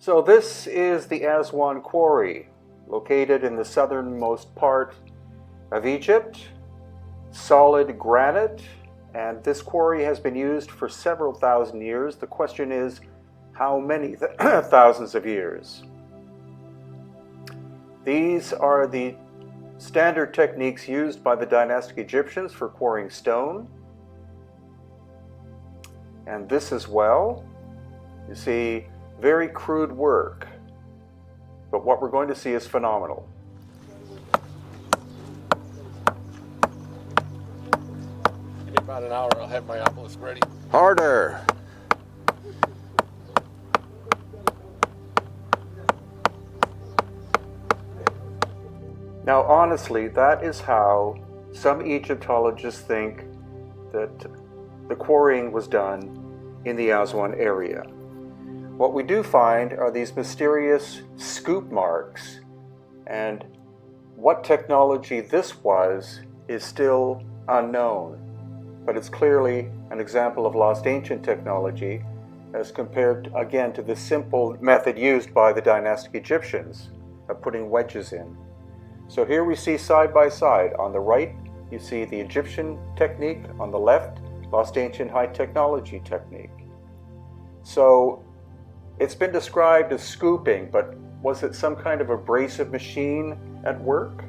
So this is the Aswan Quarry, located in the southernmost part of Egypt. Solid granite, and this quarry has been used for several thousand years. The question is, how many thousands of years? These are the standard techniques used by the dynastic Egyptians for quarrying stone. And this as well. You see, very crude work, but what we're going to see is phenomenal. Give me about an hour, I'll have my obelisk ready. Harder! Now honestly, that is how some Egyptologists think that the quarrying was done in the Aswan area. What we do find are these mysterious scoop marks, and what technology this was is still unknown, but it's clearly an example of lost ancient technology as compared again to the simple method used by the dynastic Egyptians of putting wedges in. So here we see side by side. On the right you see the Egyptian technique, on the left lost ancient high technology technique. So it's been described as scooping, but was it some kind of abrasive machine at work?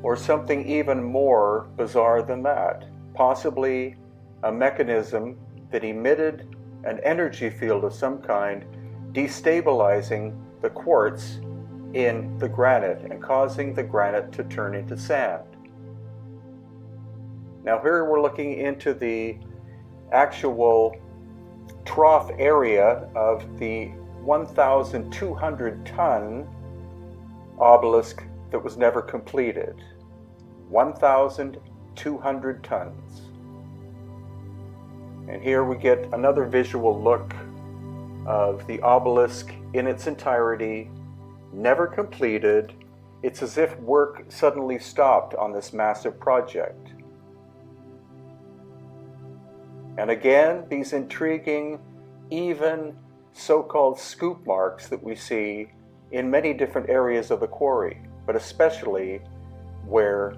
Or something even more bizarre than that? Possibly a mechanism that emitted an energy field of some kind, destabilizing the quartz in the granite and causing the granite to turn into sand. Now here we're looking into the actual trough area of the 1,200 ton obelisk that was never completed. 1,200 tons. And here we get another visual look of the obelisk in its entirety, never completed. It's as if work suddenly stopped on this massive project. And again, these intriguing, even so-called scoop marks that we see in many different areas of the quarry, but especially where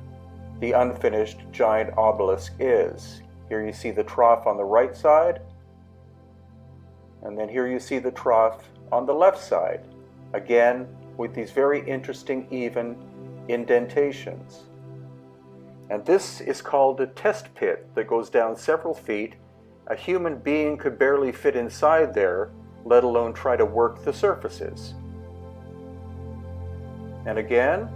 the unfinished giant obelisk is. Here you see the trough on the right side, and then here you see the trough on the left side, again with these very interesting even indentations. And this is called a test pit that goes down several feet. A human being could barely fit inside there, let alone try to work the surfaces. And again,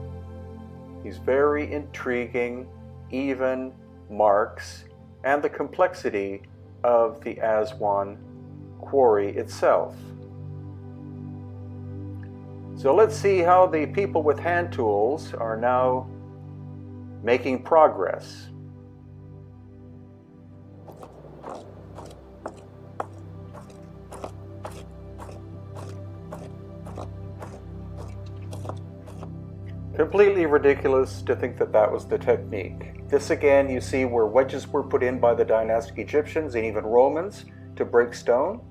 these very intriguing, even marks and the complexity of the Aswan quarry itself. So let's see how the people with hand tools are now making progress. Completely ridiculous to think that that was the technique. This again, you see where wedges were put in by the dynastic Egyptians and even Romans to break stone,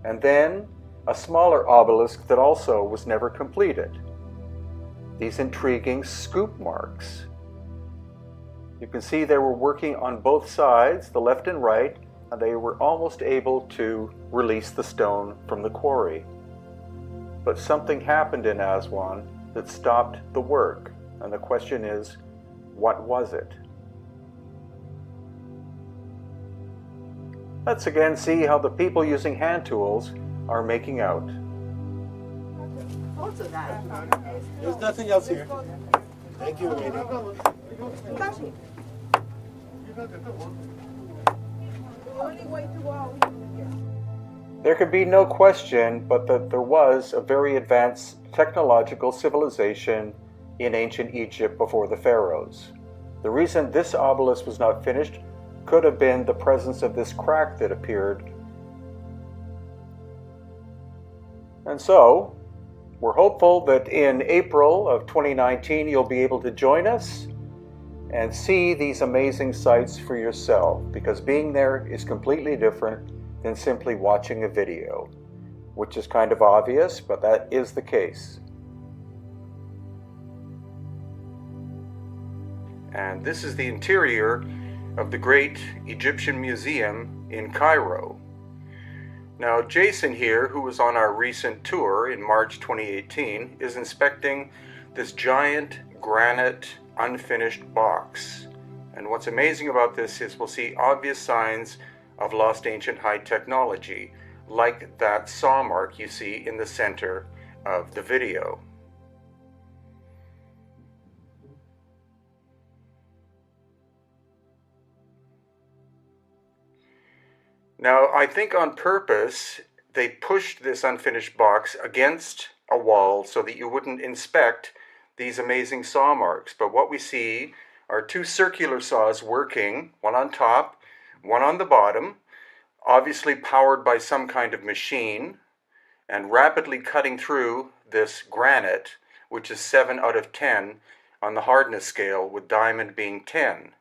and then a smaller obelisk that also was never completed. These intriguing scoop marks. You can see they were working on both sides, the left and right, and they were almost able to release the stone from the quarry. But something happened in Aswan that stopped the work, and the question is, what was it? Let's again see how the people using hand tools are making out. There's nothing else here. Thank you, lady. There could be no question but that there was a very advanced technological civilization in ancient Egypt before the pharaohs. The reason this obelisk was not finished could have been the presence of this crack that appeared. And so, we're hopeful that in April of 2019 you'll be able to join us and see these amazing sights for yourself, because being there is completely different than simply watching a video. which is kind of obvious, but that is the case. And this is the interior of the Great Egyptian Museum in Cairo. Now, Jason here, who was on our recent tour in March 2018, is inspecting this giant granite unfinished box. And what's amazing about this is we'll see obvious signs of lost ancient high technology, like that saw mark you see in the center of the video. Now, I think on purpose, they pushed this unfinished box against a wall so that you wouldn't inspect these amazing saw marks. But what we see are two circular saws working, one on top, one on the bottom, obviously powered by some kind of machine, and rapidly cutting through this granite, which is 7 out of 10 on the hardness scale, with diamond being 10.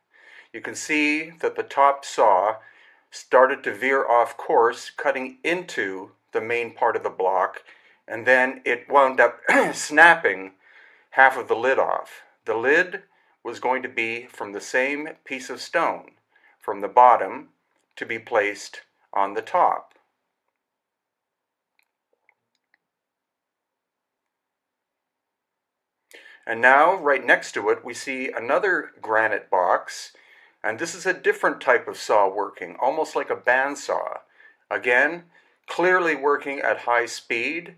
You can see that the top saw started to veer off course, cutting into the main part of the block, and then it wound up snapping half of the lid off. The lid was going to be from the same piece of stone, from the bottom to be placed on the top. And now, right next to it, we see another granite box. And this is a different type of saw working, almost like a bandsaw. Again, clearly working at high speed,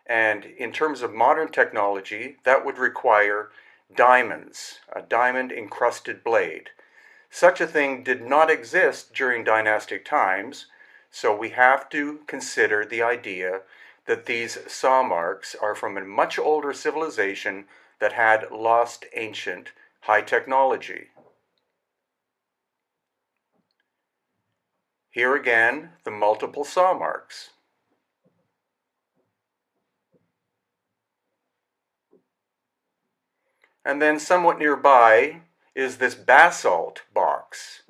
and in terms of modern technology, that would require diamonds, a diamond-encrusted blade. Such a thing did not exist during dynastic times, so we have to consider the idea that these saw marks are from a much older civilization that had lost ancient high technology. Here again, the multiple saw marks. And then somewhat nearby is this basalt box.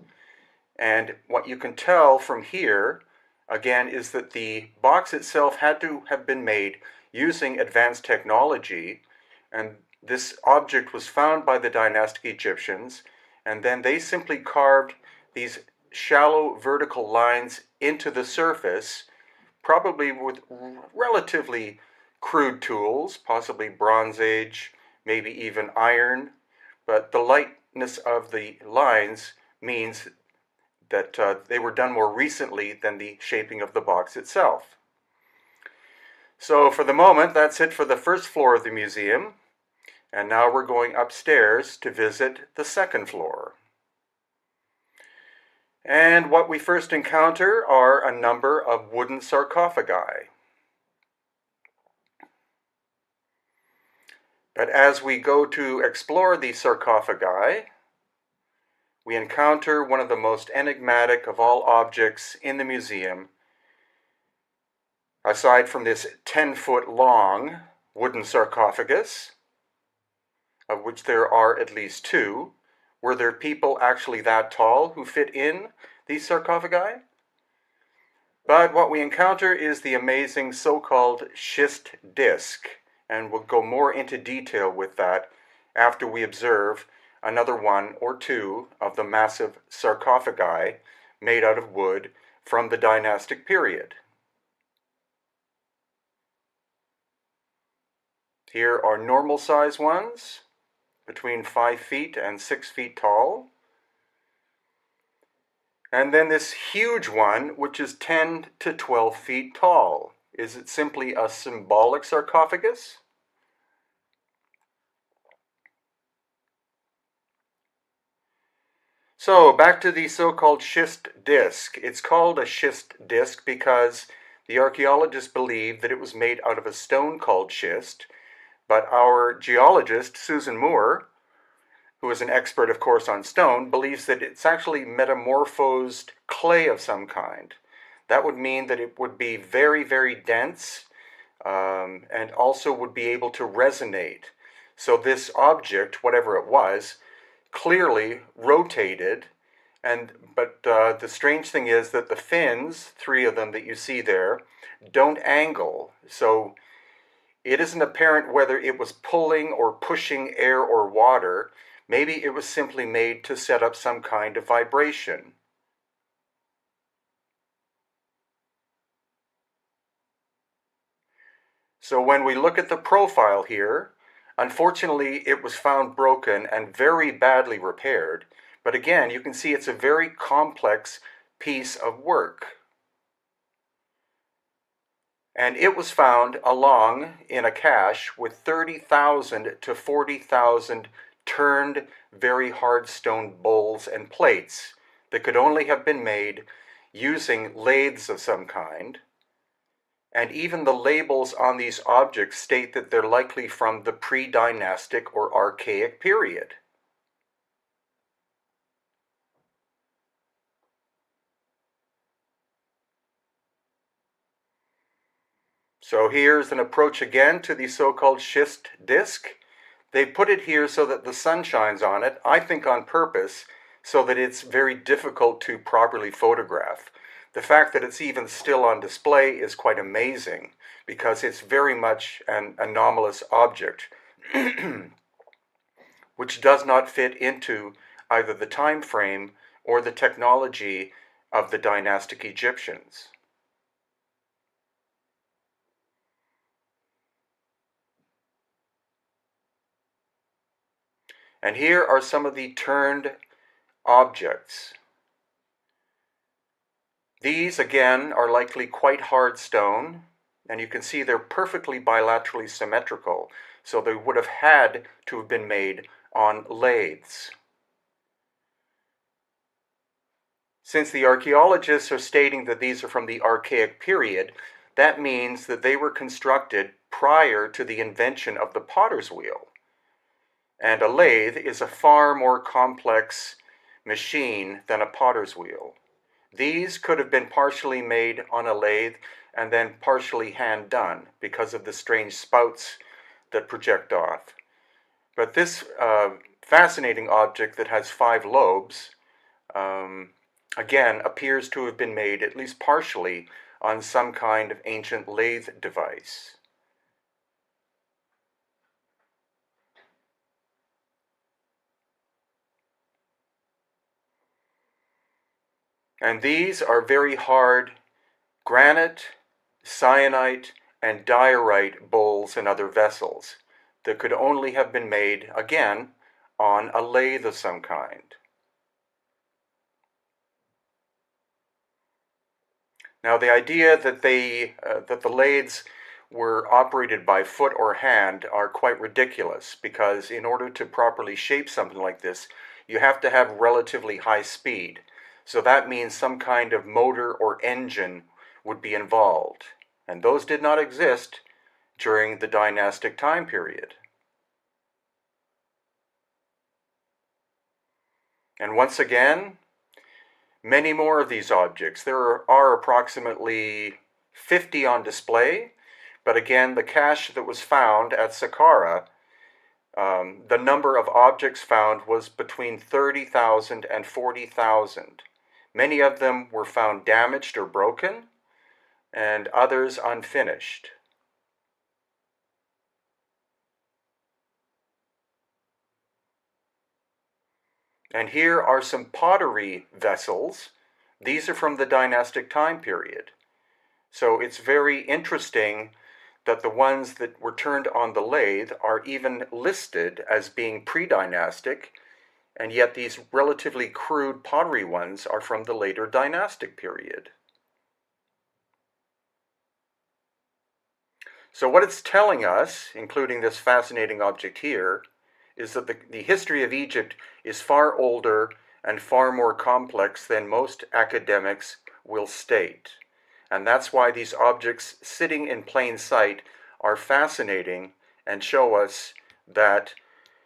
And what you can tell from here, again, is that the box itself had to have been made using advanced technology. And this object was found by the dynastic Egyptians, and then they simply carved these shallow vertical lines into the surface, probably with relatively crude tools, possibly Bronze Age, maybe even iron, but the lightness of the lines means that they were done more recently than the shaping of the box itself. So for the moment, that's it for the first floor of the museum, and now we're going upstairs to visit the second floor. And what we first encounter are a number of wooden sarcophagi. But as we go to explore these sarcophagi, we encounter one of the most enigmatic of all objects in the museum. Aside from this 10-foot long wooden sarcophagus, of which there are at least two, were there people actually that tall who fit in these sarcophagi? But what we encounter is the amazing so-called schist disc, and we'll go more into detail with that after we observe another one or two of the massive sarcophagi made out of wood from the dynastic period. Here are normal size ones, between 5 feet and 6 feet tall. And then this huge one, which is 10 to 12 feet tall. Is it simply a symbolic sarcophagus? So back to the so-called schist disc. It's called a schist disc because the archaeologists believe that it was made out of a stone called schist, but our geologist, Susan Moore, who is an expert, of course, on stone, believes that it's actually metamorphosed clay of some kind. That would mean that it would be very, very dense, and also would be able to resonate. So this object, whatever it was, clearly rotated But the strange thing is that the fins, three of them that you see there, don't angle. So it isn't apparent whether it was pulling or pushing air or water. Maybe it was simply made to set up some kind of vibration. So when we look at the profile here, unfortunately it was found broken and very badly repaired. But again, you can see it's a very complex piece of work. And it was found along in a cache with 30,000 to 40,000 turned very hard stone bowls and plates that could only have been made using lathes of some kind. And even the labels on these objects state that they're likely from the pre-dynastic or archaic period. So here's an approach again to the so-called schist disk. They put it here so that the sun shines on it, I think on purpose, so that it's very difficult to properly photograph. The fact that it's even still on display is quite amazing because it's very much an anomalous object which does not fit into either the time frame or the technology of the dynastic Egyptians. And here are some of the turned objects. These, again, are likely quite hard stone, and you can see they're perfectly bilaterally symmetrical, so they would have had to have been made on lathes. Since the archaeologists are stating that these are from the archaic period, that means that they were constructed prior to the invention of the potter's wheel. And a lathe is a far more complex machine than a potter's wheel. These could have been partially made on a lathe and then partially hand done because of the strange spouts that project off. But this fascinating object that has 5 lobes, again, appears to have been made at least partially on some kind of ancient lathe device. And these are very hard granite, syenite, and diorite bowls and other vessels that could only have been made, again, on a lathe of some kind. Now, the idea that the lathes were operated by foot or hand are quite ridiculous because in order to properly shape something like this, you have to have relatively high speed. So that means some kind of motor or engine would be involved. And those did not exist during the dynastic time period. And once again, many more of these objects. There are approximately 50 on display, but again, the cache that was found at Saqqara, the number of objects found was between 30,000 and 40,000. Many of them were found damaged or broken, and others unfinished. And here are some pottery vessels. These are from the dynastic time period. So it's very interesting that the ones that were turned on the lathe are even listed as being pre-dynastic, and yet these relatively crude pottery ones are from the later dynastic period. So what it's telling us, including this fascinating object here, is that the history of Egypt is far older and far more complex than most academics will state. And that's why these objects sitting in plain sight are fascinating and show us that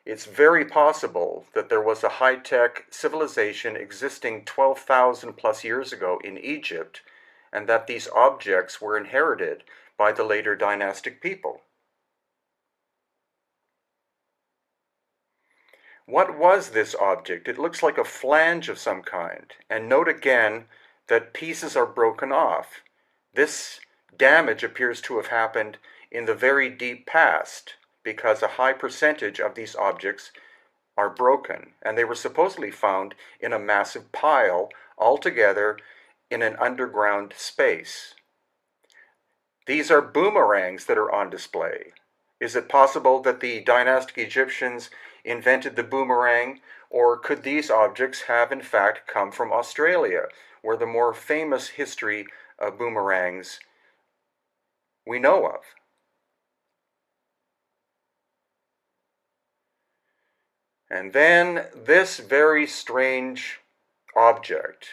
it's very possible that there was a high-tech civilization existing 12,000 plus years ago in Egypt, and that these objects were inherited by the later dynastic people. What was this object? It looks like a flange of some kind. And note again that pieces are broken off. This damage appears to have happened in the very deep past because a high percentage of these objects are broken, and they were supposedly found in a massive pile all together in an underground space. These are boomerangs that are on display. Is it possible that the dynastic Egyptians invented the boomerang, or could these objects have in fact come from Australia, where the more famous history of boomerangs we know of? And then this very strange object.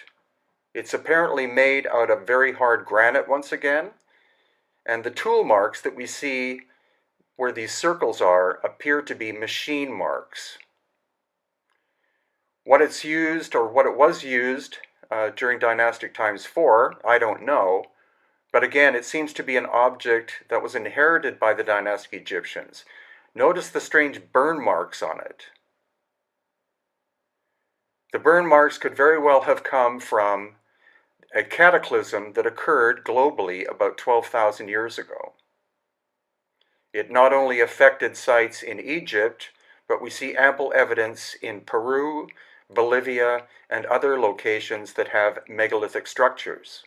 It's apparently made out of very hard granite once again, and the tool marks that we see where these circles are appear to be machine marks. What it's used, or what it was used during dynastic times for, I don't know, but again, it seems to be an object that was inherited by the dynastic Egyptians. Notice the strange burn marks on it. The burn marks could very well have come from a cataclysm that occurred globally about 12,000 years ago. It not only affected sites in Egypt, but we see ample evidence in Peru, Bolivia, and other locations that have megalithic structures.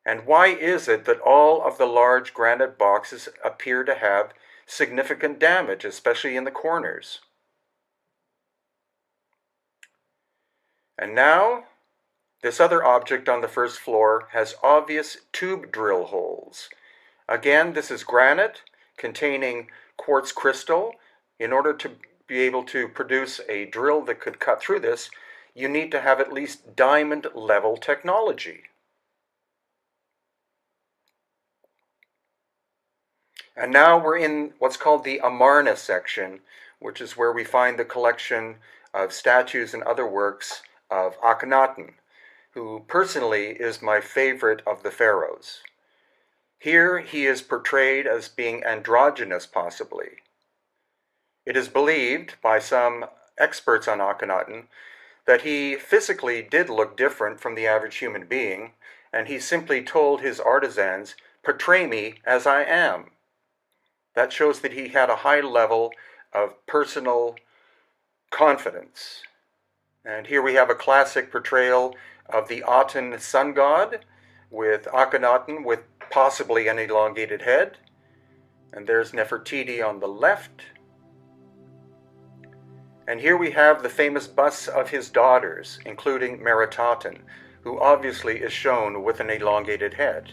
And why is it that all of the large granite boxes appear to have significant damage, especially in the corners? And now, this other object on the first floor has obvious tube drill holes. Again, this is granite containing quartz crystal. In order to be able to produce a drill that could cut through this, you need to have at least diamond level technology. And now we're in what's called the Amarna section, which is where we find the collection of statues and other works of Akhenaten, who personally is my favorite of the pharaohs. Here he is portrayed as being androgynous, possibly. It is believed by some experts on Akhenaten that he physically did look different from the average human being, and he simply told his artisans, "Portray me as I am." That shows that he had a high level of personal confidence. And here we have a classic portrayal of the Aten sun god with Akhenaten with possibly an elongated head. And there's Nefertiti on the left. And here we have the famous busts of his daughters, including Meritaten, who obviously is shown with an elongated head.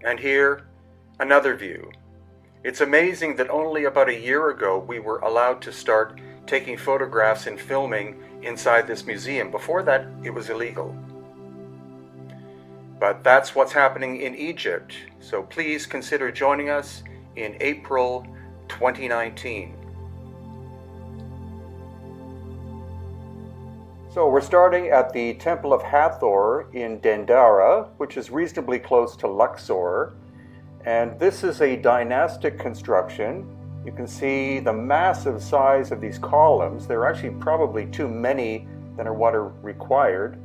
And here, another view. It's amazing that only about a year ago we were allowed to start taking photographs and filming inside this museum. Before that, it was illegal. But that's what's happening in Egypt. So please consider joining us in April 2019. So we're starting at the Temple of Hathor in Dendera, which is reasonably close to Luxor. And this is a dynastic construction. You can see the massive size of these columns. There are actually probably too many than are what are required.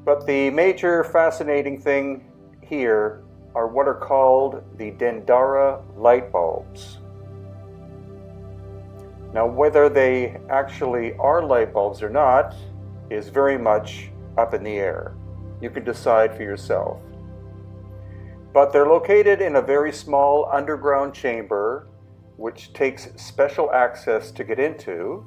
But the major fascinating thing here are what are called the Dendera light bulbs. Now, whether they actually are light bulbs or not is very much up in the air. You can decide for yourself. But they're located in a very small underground chamber, which takes special access to get into.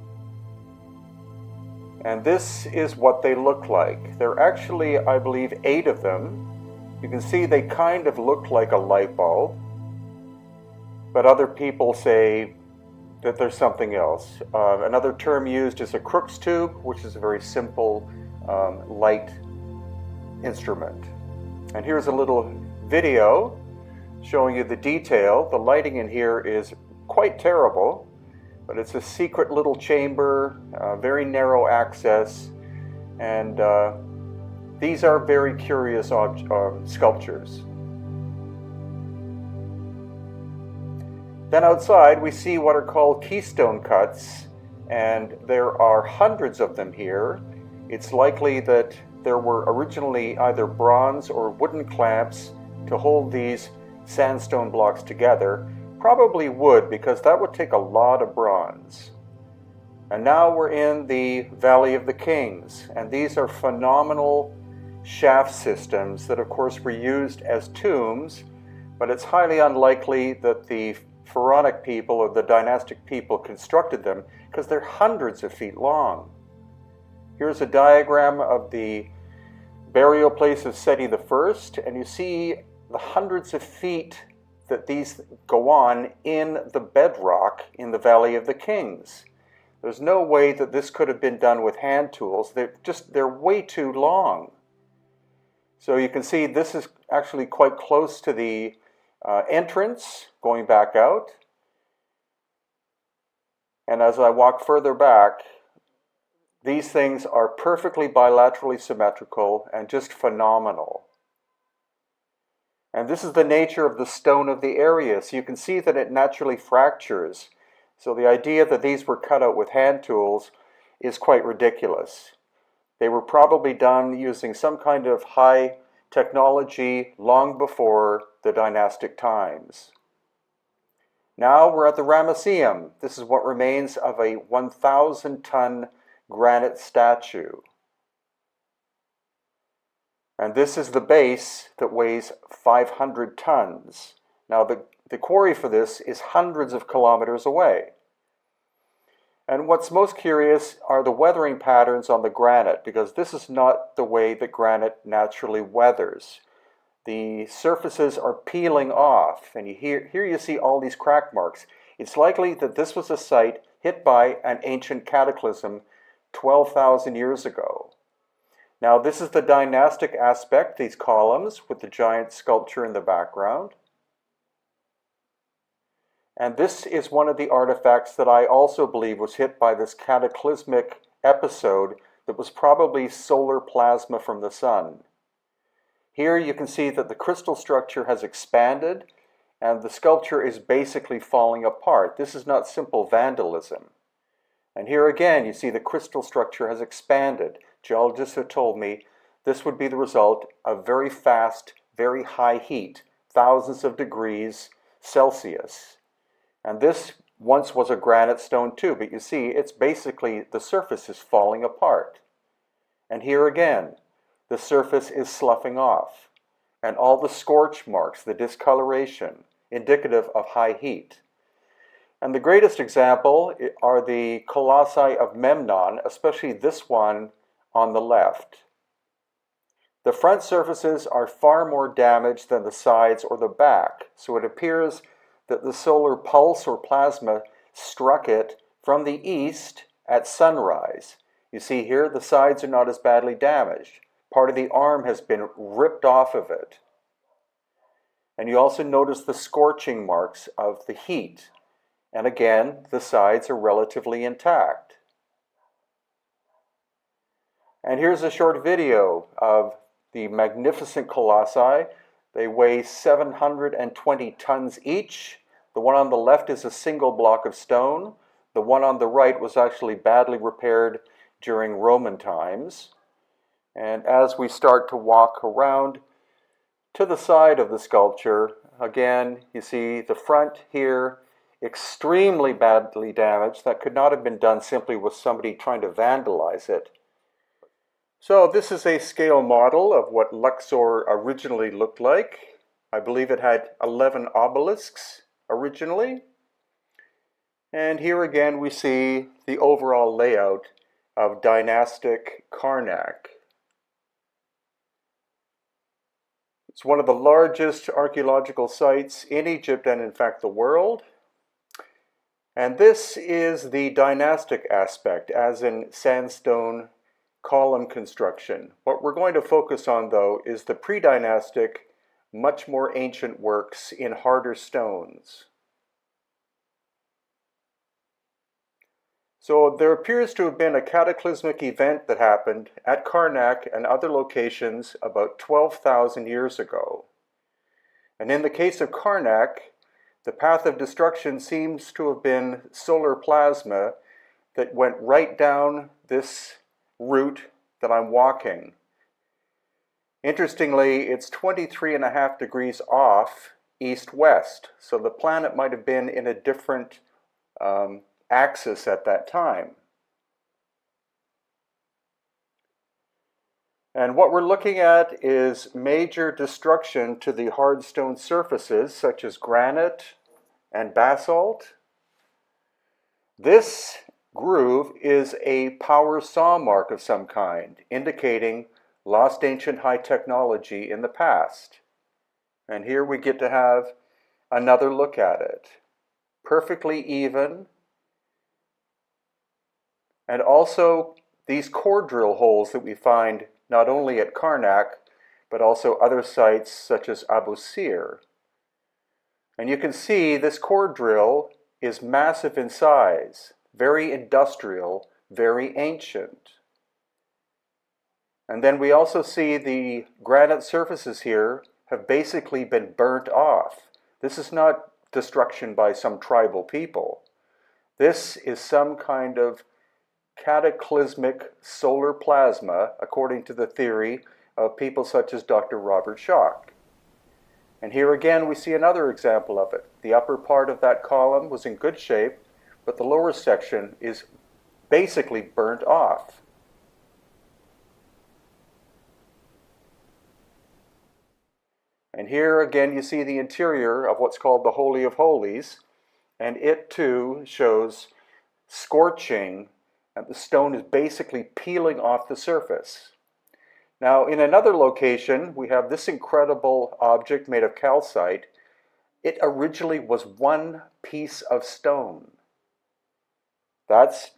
And this is what they look like. There are actually, I believe, 8 of them. You can see they kind of look like a light bulb, but other people say that there's something else. Another term used is a Crookes tube, which is a very simple light instrument. And here's a little video showing you the detail. The lighting in here is quite terrible, but it's a secret little chamber, very narrow access, and these are very curious sculptures. Then outside we see what are called keystone cuts, and there are hundreds of them here. It's likely that there were originally either bronze or wooden clamps to hold these sandstone blocks together. Probably wood, because that would take a lot of bronze. And now we're in the Valley of the Kings, and these are phenomenal shaft systems that of course were used as tombs, but it's highly unlikely that the pharaonic people or the dynastic people constructed them, because they're hundreds of feet long. Here's a diagram of the burial place of Seti I, and you see the hundreds of feet that these go on in the bedrock in the Valley of the Kings. There's no way that this could have been done with hand tools. They're way too long. So you can see this is actually quite close to the entrance going back out. And as I walk further back, these things are perfectly bilaterally symmetrical and just phenomenal. And this is the nature of the stone of the area, so you can see that it naturally fractures. So the idea that these were cut out with hand tools is quite ridiculous. They were probably done using some kind of high technology long before the dynastic times. Now we're at the Ramesseum. This is what remains of a 1,000-ton granite statue. And this is the base that weighs 500 tons. Now the quarry for this is hundreds of kilometers away. And what's most curious are the weathering patterns on the granite, because this is not the way that granite naturally weathers. The surfaces are peeling off, and here you see all these crack marks. It's likely that this was a site hit by an ancient cataclysm 12,000 years ago. Now this is the dynastic aspect, these columns with the giant sculpture in the background. And this is one of the artifacts that I also believe was hit by this cataclysmic episode that was probably solar plasma from the sun. Here you can see that the crystal structure has expanded and the sculpture is basically falling apart. This is not simple vandalism. And here again you see the crystal structure has expanded. Geologists have told me this would be the result of very fast, very high heat, thousands of degrees Celsius. And this once was a granite stone too, but you see it's basically the surface is falling apart. And here again, the surface is sloughing off. And all the scorch marks, the discoloration, indicative of high heat. And the greatest example are the colossi of Memnon, especially this one on the left. The front surfaces are far more damaged than the sides or the back, so it appears that the solar pulse or plasma struck it from the east at sunrise. You see here the sides are not as badly damaged. Part of the arm has been ripped off of it. And you also notice the scorching marks of the heat. And again, the sides are relatively intact. And here's a short video of the magnificent colossi. They weigh 720 tons each. The one on the left is a single block of stone. The one on the right was actually badly repaired during Roman times. And as we start to walk around to the side of the sculpture, again, you see the front here, extremely badly damaged. That could not have been done simply with somebody trying to vandalize it. So this is a scale model of what Luxor originally looked like. I believe it had 11 obelisks originally. And here again we see the overall layout of dynastic Karnak. It's one of the largest archaeological sites in Egypt and in fact the world. And this is the dynastic aspect, as in sandstone column construction. What we're going to focus on though is the pre-dynastic, much more ancient works in harder stones. So there appears to have been a cataclysmic event that happened at Karnak and other locations about 12,000 years ago. And in the case of Karnak, The path of destruction seems to have been solar plasma that went right down this route that I'm walking. Interestingly, it's 23.5 degrees off east-west, so the planet might have been in a different axis at that time. And what we're looking at is major destruction to the hard stone surfaces, such as granite and basalt. This groove is a power saw mark of some kind, indicating lost ancient high technology in the past. And here we get to have another look at it. Perfectly even. And also these core drill holes that we find not only at Karnak, but also other sites such as Abu Sir. And you can see this core drill is massive in size, very industrial, very ancient. And then we also see the granite surfaces here have basically been burnt off. This is not destruction by some tribal people. This is some kind of cataclysmic solar plasma, according to the theory of people such as Dr. Robert Schoch. And here again we see another example of it. The upper part of that column was in good shape, but the lower section is basically burnt off. And here again you see the interior of what's called the Holy of Holies, and it too shows scorching, and the stone is basically peeling off the surface. Now in another location we have this incredible object made of calcite. It originally was one piece of stone. That's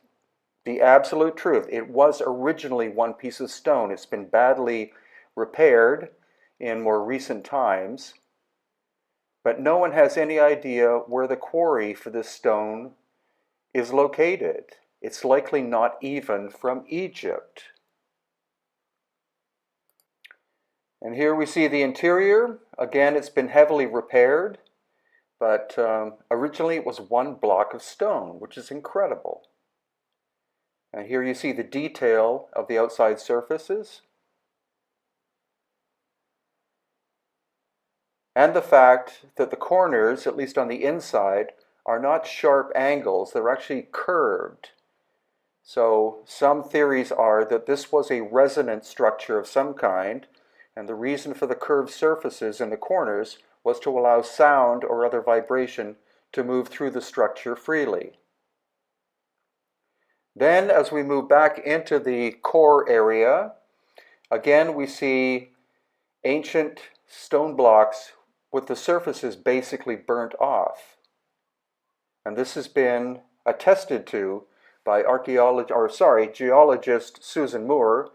the absolute truth. It was originally one piece of stone. It's been badly repaired in more recent times, but no one has any idea where the quarry for this stone is located. It's likely not even from Egypt. And here we see the interior. Again, it's been heavily repaired, but originally it was one block of stone, which is incredible. And here you see the detail of the outside surfaces, and the fact that the corners, at least on the inside, are not sharp angles. They're actually curved. So some theories are that this was a resonant structure of some kind, and the reason for the curved surfaces in the corners was to allow sound or other vibration to move through the structure freely. Then as we move back into the core area, again we see ancient stone blocks with the surfaces basically burnt off. And this has been attested to by geologist Susan Moore,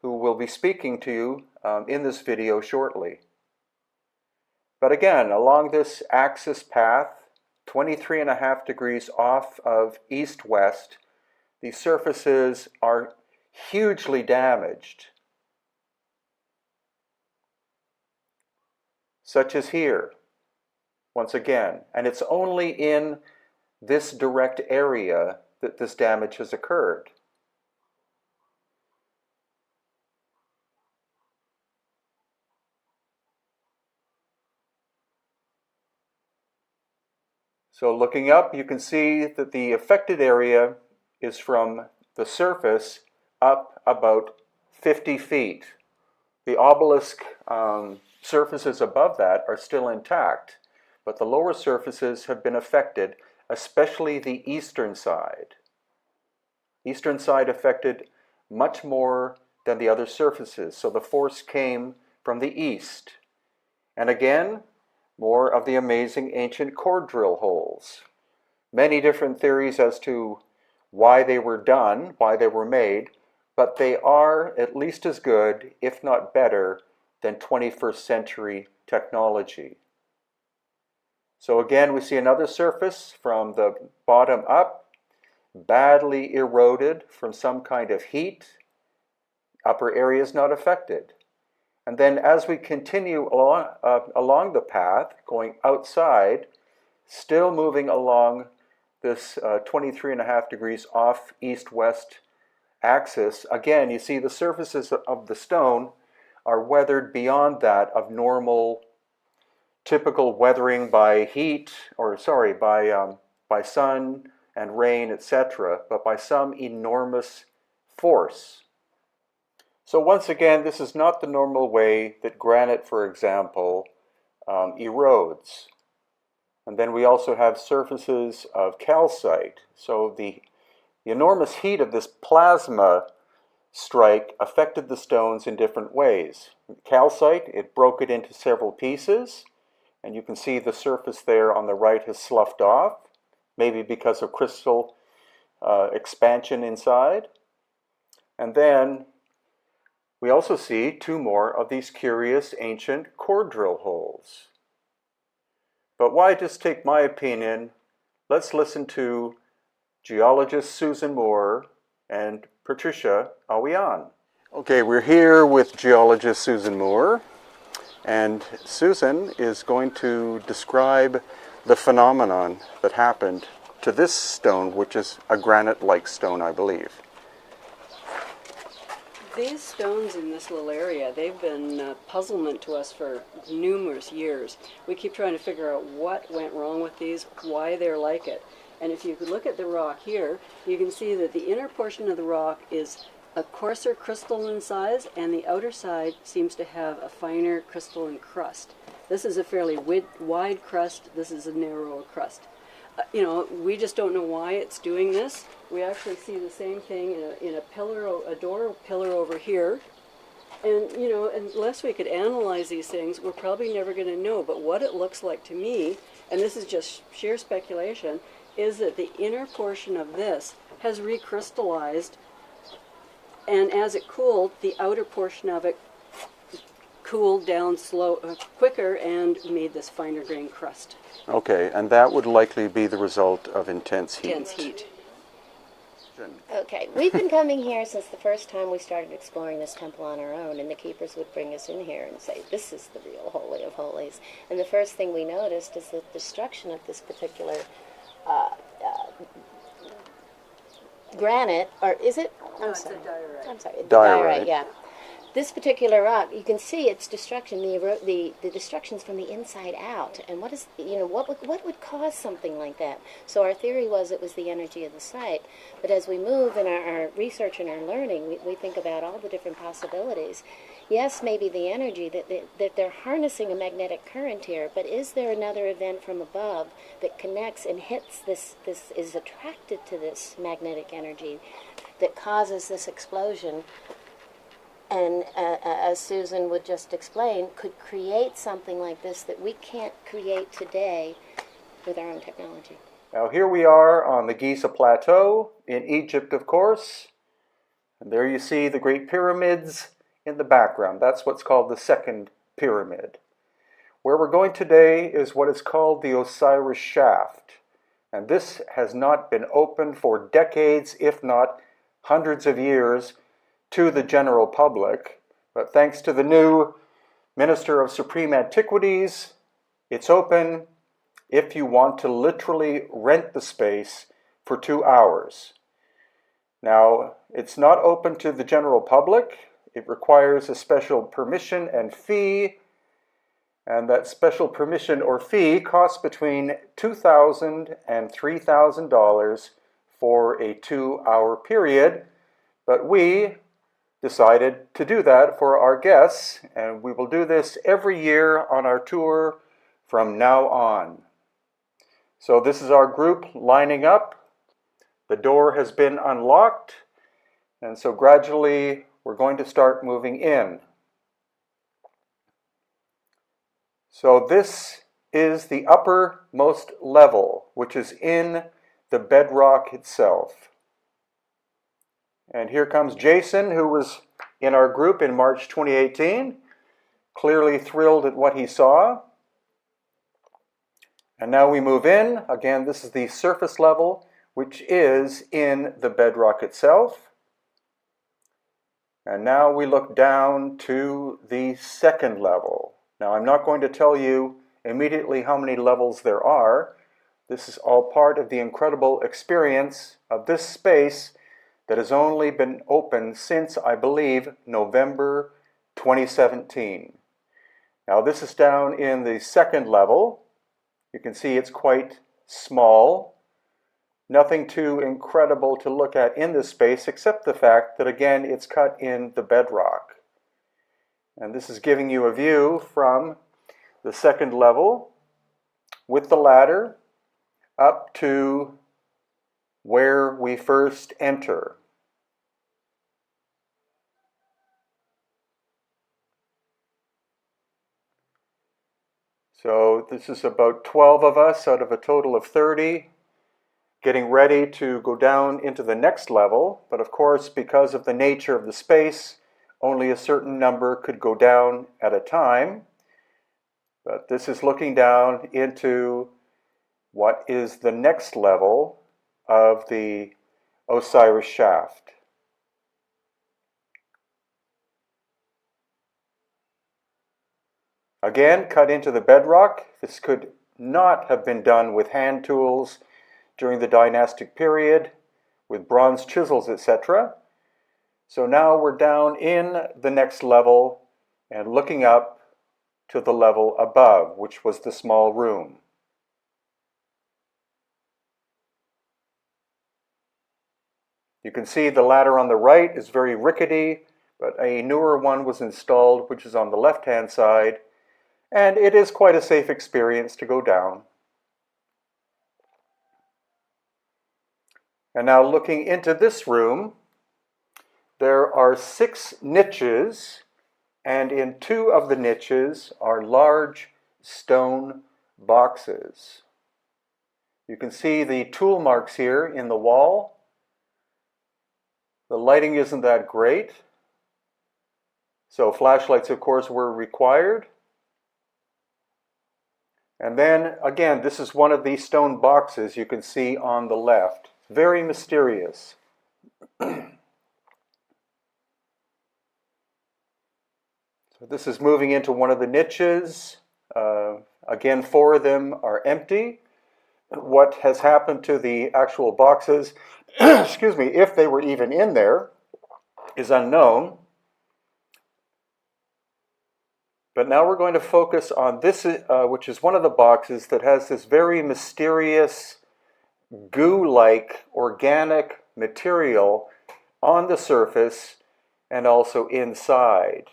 who will be speaking to you in this video shortly. But again, along this axis path, 23.5 degrees off of east-west, the surfaces are hugely damaged, such as here, once again. And it's only in this direct area that this damage has occurred. So looking up, you can see that the affected area is from the surface up about 50 feet. The obelisk surfaces above that are still intact, but the lower surfaces have been affected, especially the eastern side. Eastern side affected much more than the other surfaces, so the force came from the east. And again, more of the amazing ancient core drill holes. Many different theories as to why they were done, why they were made, but they are at least as good, if not better, than 21st century technology. So again, we see another surface from the bottom up, badly eroded from some kind of heat. Upper area is not affected. And then as we continue along the path, going outside, still moving along this 23.5 degrees off east-west axis. Again, you see the surfaces of the stone are weathered beyond that of normal, typical weathering by heat, or sorry, by sun and rain, etc., but by some enormous force. So once again, this is not the normal way that granite, for example, erodes. And then we also have surfaces of calcite. So the enormous heat of this plasma strike affected the stones in different ways. Calcite, it broke it into several pieces, and you can see the surface there on the right has sloughed off, maybe because of crystal expansion inside. And then we also see two more of these curious ancient core drill holes. But why just take my opinion? Let's listen to geologist Susan Moore and Patricia Awian. Okay, we're here with geologist Susan Moore, and Susan is going to describe the phenomenon that happened to this stone, which is a granite-like stone, I believe. These stones in this little area, they've been puzzlement to us for numerous years. We keep trying to figure out what went wrong with these, why they're like it. And if you could look at the rock here, you can see that the inner portion of the rock is a coarser crystalline size, and the outer side seems to have a finer crystalline crust. This is a fairly wide crust, this is a narrower crust. We just don't know why it's doing this. We actually see the same thing in a door pillar over here. And, unless we could analyze these things, we're probably never going to know. But what it looks like to me, and this is just sheer speculation, is that the inner portion of this has recrystallized, and as it cooled, the outer portion of it cooled down quicker and made this finer grain crust. Okay, and that would likely be the result of intense heat. Intense heat. Okay, we've been coming here since the first time we started exploring this temple on our own, and the keepers would bring us in here and say, this is the real Holy of Holies. And the first thing we noticed is the destruction of this particular granite, or is it? It's a diorite. I'm sorry, Diorite. yeah. This particular rock, you can see its destruction, the destruction's from the inside out. And what is, what would cause something like that? So our theory was it was the energy of the site. But as we move in our research and our learning, we think about all the different possibilities. Yes, maybe the energy, that they're harnessing a magnetic current here, but is there another event from above that connects and hits this is attracted to this magnetic energy that causes this explosion? And as Susan would just explain, could create something like this that we can't create today with our own technology. Now here we are on the Giza Plateau in Egypt, of course. And there you see the Great Pyramids in the background. That's what's called the second pyramid. Where we're going today is what is called the Osiris Shaft. And this has not been opened for decades, if not hundreds of years, to the general public, but thanks to the new Minister of Supreme Antiquities, it's open if you want to literally rent the space for 2 hours. Now, it's not open to the general public. It requires a special permission and fee, and that special permission or fee costs between $2,000 and $3,000 for a 2-hour period, but we decided to do that for our guests, and we will do this every year on our tour from now on. So this is our group lining up. The door has been unlocked, and so gradually we're going to start moving in. So this is the uppermost level, which is in the bedrock itself. And here comes Jason, who was in our group in March 2018, clearly thrilled at what he saw. And now we move in. Again, this is the surface level, which is in the bedrock itself. And now we look down to the second level. Now, I'm not going to tell you immediately how many levels there are. This is all part of the incredible experience of this space that has only been open since, I believe, November 2017. Now this is down in the second level. You can see it's quite small. Nothing too incredible to look at in this space except the fact that, again, it's cut in the bedrock. And this is giving you a view from the second level with the ladder up to where we first enter. So this is about 12 of us out of a total of 30 getting ready to go down into the next level. But of course, because of the nature of the space, only a certain number could go down at a time. But this is looking down into what is the next level of the Osiris shaft. Again, cut into the bedrock. This could not have been done with hand tools during the dynastic period, with bronze chisels, etc. So now we're down in the next level and looking up to the level above, which was the small room. You can see the ladder on the right is very rickety, but a newer one was installed, which is on the left-hand side, and it is quite a safe experience to go down. And now looking into this room, there are 6 niches, and in 2 of the niches are large stone boxes. You can see the tool marks here in the wall. The lighting isn't that great, so flashlights, of course, were required. And then, again, this is one of these stone boxes you can see on the left. Very mysterious. So this is moving into one of the niches. Again, 4 of them are empty. What has happened to the actual boxes, excuse me, if they were even in there, is unknown. But now we're going to focus on this, which is one of the boxes that has this very mysterious goo-like organic material on the surface and also inside.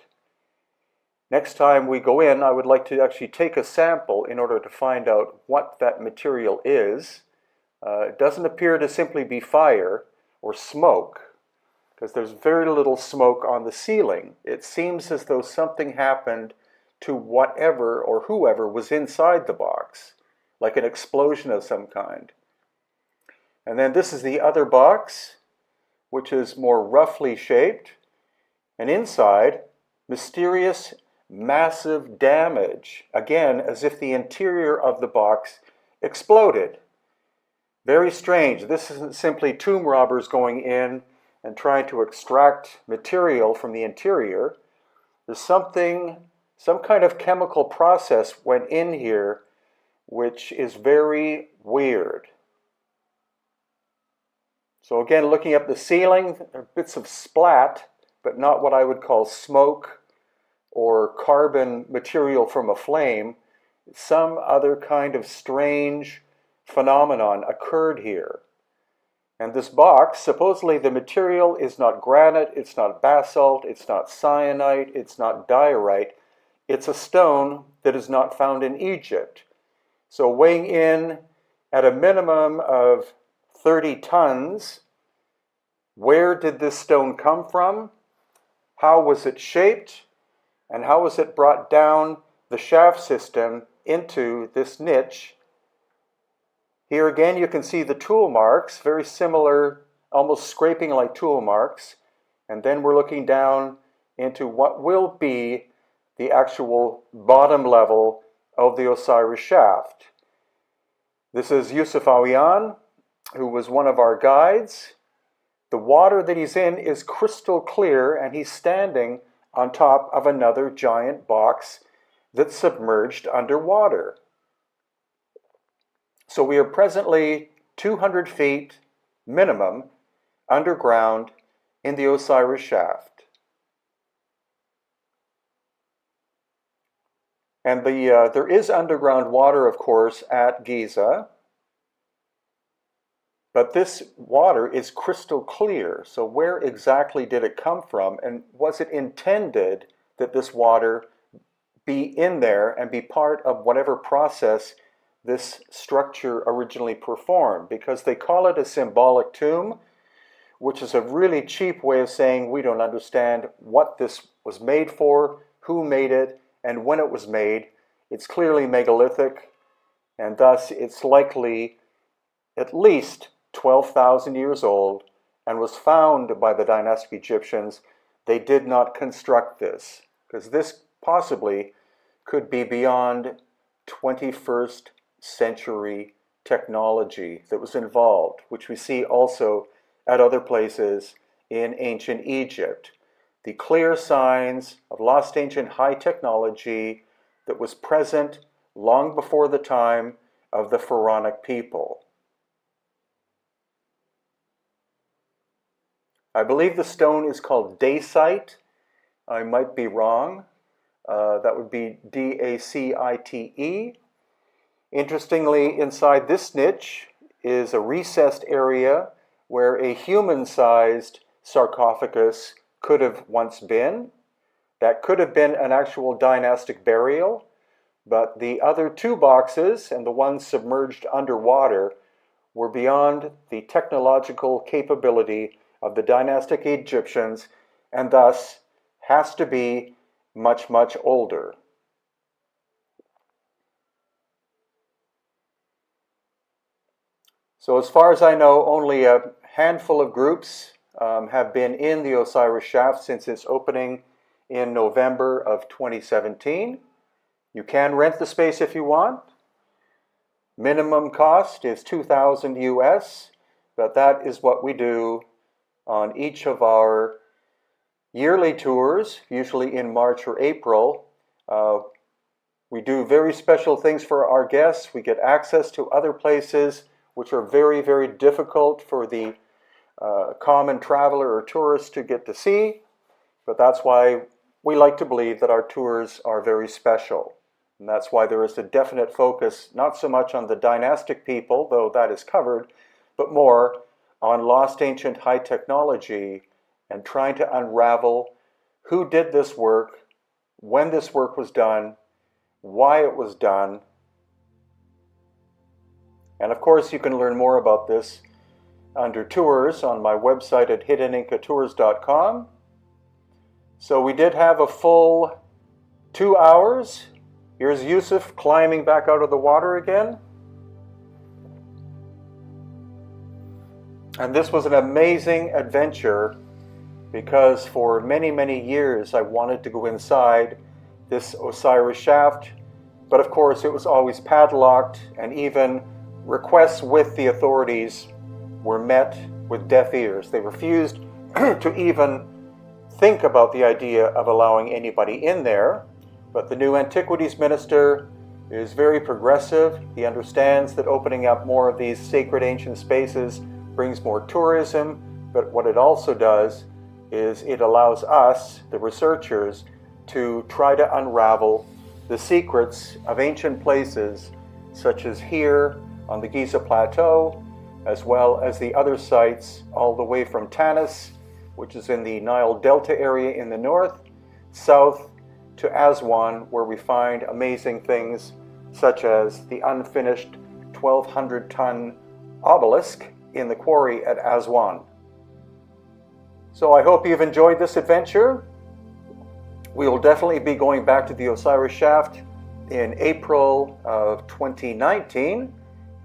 Next time we go in, I would like to actually take a sample in order to find out what that material is. It doesn't appear to simply be fire or smoke, because there's very little smoke on the ceiling. It seems as though something happened to whatever or whoever was inside the box, like an explosion of some kind. And then this is the other box, which is more roughly shaped, and inside, mysterious, massive damage, again, as if the interior of the box exploded. Very strange. This isn't simply tomb robbers going in and trying to extract material from the interior. There's some kind of chemical process went in here which is very weird. So again, looking up the ceiling, there are bits of splat, but not what I would call smoke or carbon material from a flame. Some other kind of strange phenomenon occurred here. And this box, supposedly the material is not granite, it's not basalt, it's not cyanite, it's not diorite. It's a stone that is not found in Egypt. So weighing in at a minimum of 30 tons, where did this stone come from? How was it shaped? And how was it brought down the shaft system into this niche? Here again you can see the tool marks, very similar, almost scraping like tool marks. And then we're looking down into what will be the actual bottom level of the Osiris shaft. This is Yusuf Awiyan, who was one of our guides. The water that he's in is crystal clear, and he's standing on top of another giant box that's submerged underwater. So we are presently 200 feet minimum underground in the Osiris shaft. And there is underground water, of course, at Giza, but this water is crystal clear. So where exactly did it come from? And was it intended that this water be in there and be part of whatever process this structure originally performed? Because they call it a symbolic tomb, which is a really cheap way of saying we don't understand what this was made for, who made it, and when it was made. It's clearly megalithic, and thus it's likely at least 12,000 years old and was found by the dynastic Egyptians. They did not construct this, because this possibly could be beyond 21st century technology that was involved, which we see also at other places in ancient Egypt. The clear signs of lost ancient high technology that was present long before the time of the pharaonic people. I believe the stone is called dacite. I might be wrong. That would be D-A-C-I-T-E. Interestingly, inside this niche is a recessed area where a human-sized sarcophagus could have once been. That could have been an actual dynastic burial, but the other two boxes and the ones submerged underwater were beyond the technological capability of the dynastic Egyptians, and thus has to be much, much older. So as far as I know, only a handful of groups have been in the Osiris shaft since its opening in November of 2017. You can rent the space if you want. Minimum cost is $2,000 US, but that is what we do on each of our yearly tours, usually in March or April. We do very special things for our guests. We get access to other places which are very, very difficult for the common traveler or tourist to get to see, but that's why we like to believe that our tours are very special. And that's why there is a definite focus, not so much on the dynastic people, though that is covered, but more on lost ancient high technology and trying to unravel who did this work, when this work was done, why it was done. And of course, you can learn more about this under tours on my website at hiddenincatours.com. So we did have a full 2 hours. Here's Yusuf climbing back out of the water again. And this was an amazing adventure because for many, many years I wanted to go inside this Osiris shaft, but of course it was always padlocked, and even requests with the authorities were met with deaf ears. They refused to even think about the idea of allowing anybody in there. But the new Antiquities Minister is very progressive. He understands that opening up more of these sacred ancient spaces brings more tourism, but what it also does is it allows us, the researchers, to try to unravel the secrets of ancient places, such as here on the Giza Plateau, as well as the other sites all the way from Tanis, which is in the Nile Delta area in the north, south to Aswan, where we find amazing things such as the unfinished 1,200-ton obelisk in the quarry at Aswan. So I hope you've enjoyed this adventure. We will definitely be going back to the Osiris shaft in April of 2019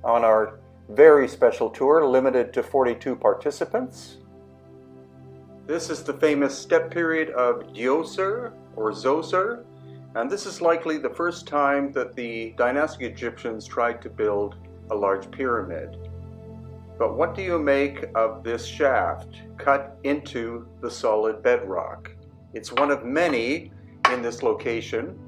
on our very special tour, limited to 42 participants. This is the famous step period of Djoser or Zoser, and this is likely the first time that the dynastic Egyptians tried to build a large pyramid. But what do you make of this shaft cut into the solid bedrock? It's one of many in this location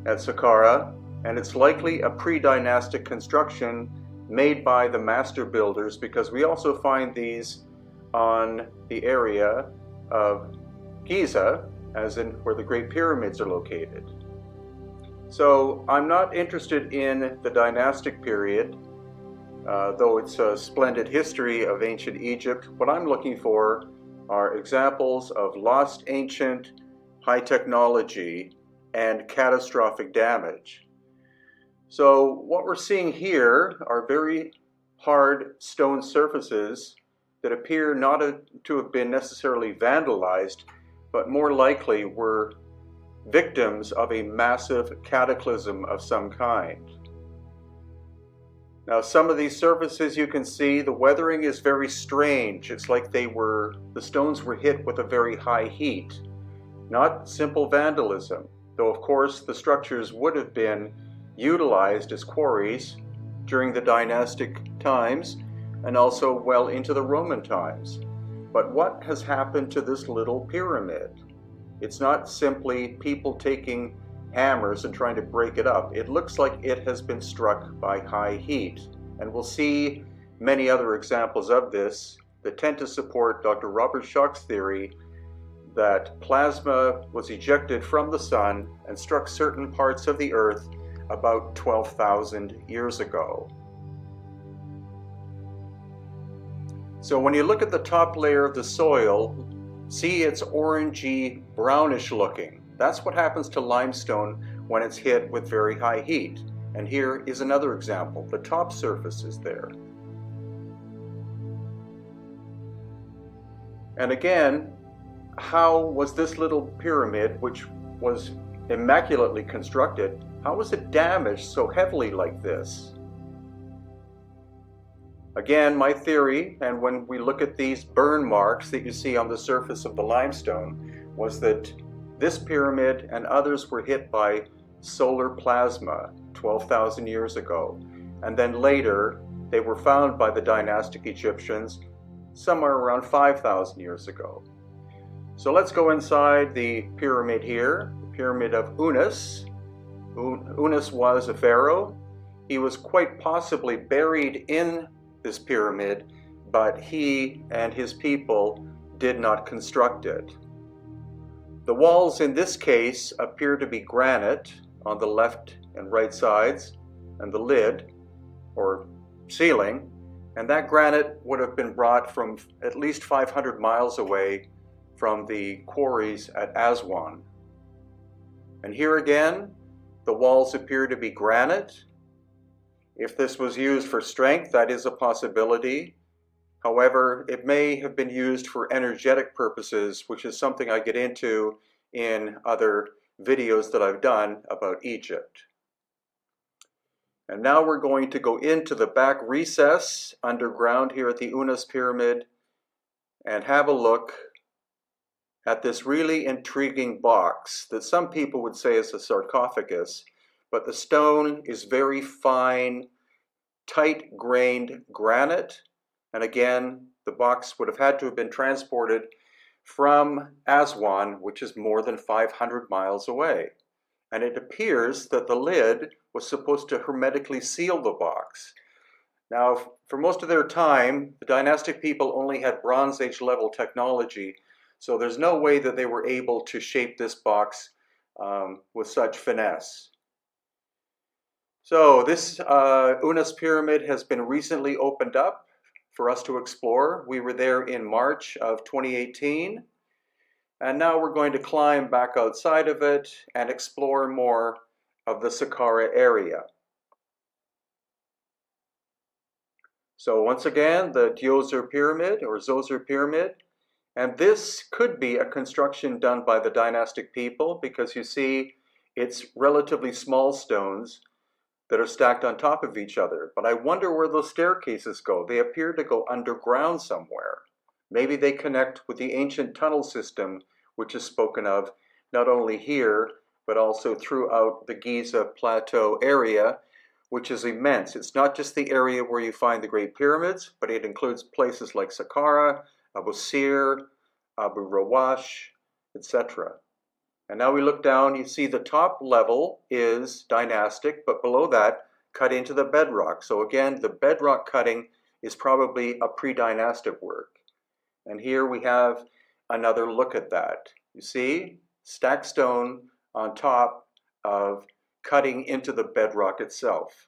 at Saqqara, and it's likely a pre-dynastic construction made by the master builders, because we also find these on the area of Giza, as in where the Great Pyramids are located. So I'm not interested in the dynastic period, though it's a splendid history of ancient Egypt. What I'm looking for are examples of lost ancient high technology and catastrophic damage. So what we're seeing here are very hard stone surfaces that appear not to have been necessarily vandalized, but more likely were victims of a massive cataclysm of some kind. Now, some of these surfaces, you can see the weathering is very strange. It's like the stones were hit with a very high heat, not simple vandalism, though of course the structures would have been utilized as quarries during the dynastic times and also well into the Roman times. But what has happened to this little pyramid? It's not simply people taking hammers and trying to break it up. It looks like it has been struck by high heat. And we'll see many other examples of this that tend to support Dr. Robert Schoch's theory that plasma was ejected from the sun and struck certain parts of the earth about 12,000 years ago. So when you look at the top layer of the soil, see it's orangey brownish looking. That's what happens to limestone when it's hit with very high heat. And here is another example. The top surface is there. And again, how was this little pyramid, which was immaculately constructed, how was it damaged so heavily like this? Again, my theory, and when we look at these burn marks that you see on the surface of the limestone, was that this pyramid and others were hit by solar plasma 12,000 years ago. And then later, they were found by the dynastic Egyptians somewhere around 5,000 years ago. So let's go inside the pyramid here, the pyramid of Unas. Unas was a pharaoh. He was quite possibly buried in this pyramid, but he and his people did not construct it. The walls in this case appear to be granite on the left and right sides, and the lid, or ceiling, and that granite would have been brought from at least 500 miles away from the quarries at Aswan. And here again, the walls appear to be granite. If this was used for strength, that is a possibility. However, it may have been used for energetic purposes, which is something I get into in other videos that I've done about Egypt. And now we're going to go into the back recess underground here at the Unas Pyramid and have a look at this really intriguing box that some people would say is a sarcophagus, but the stone is very fine, tight-grained granite. And again, the box would have had to have been transported from Aswan, which is more than 500 miles away. And it appears that the lid was supposed to hermetically seal the box. Now, for most of their time, the dynastic people only had Bronze Age level technology, so there's no way that they were able to shape this box with such finesse. So this Unas Pyramid has been recently opened up for us to explore. We were there in March of 2018, and now we're going to climb back outside of it and explore more of the Saqqara area. So once again, the Djoser Pyramid or Zoser Pyramid, and this could be a construction done by the dynastic people because you see it's relatively small stones that are stacked on top of each other. But I wonder where those staircases go. They appear to go underground somewhere. Maybe they connect with the ancient tunnel system, which is spoken of not only here, but also throughout the Giza Plateau area, which is immense. It's not just the area where you find the Great Pyramids, but it includes places like Saqqara, Abu Sir, Abu Rawash, etc. And now we look down, you see the top level is dynastic, but below that cut into the bedrock. So again, the bedrock cutting is probably a pre-dynastic work. And here we have another look at that. You see, stacked stone on top of cutting into the bedrock itself.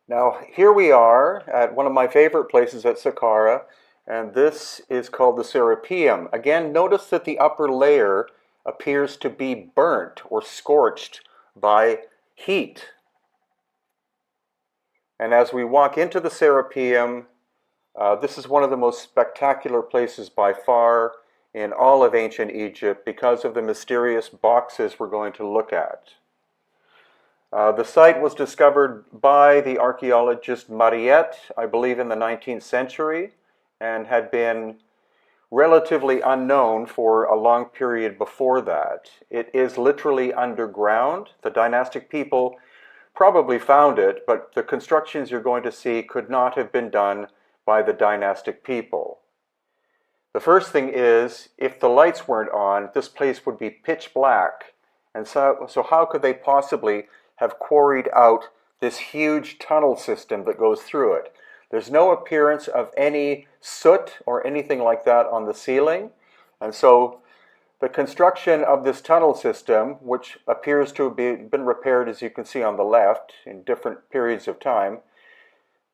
Now, here we are at one of my favorite places at Saqqara, and this is called the Serapeum. Again, notice that the upper layer appears to be burnt or scorched by heat. And as we walk into the Serapeum, this is one of the most spectacular places by far in all of ancient Egypt because of the mysterious boxes we're going to look at. The site was discovered by the archaeologist Mariette, I believe in the 19th century, and had been relatively unknown for a long period before that. It is literally underground. The dynastic people probably found it, but the constructions you're going to see could not have been done by the dynastic people. The first thing is, if the lights weren't on, this place would be pitch black. And so how could they possibly have quarried out this huge tunnel system that goes through it? There's no appearance of any soot or anything like that on the ceiling. And so the construction of this tunnel system, which appears to have been repaired, as you can see on the left, in different periods of time,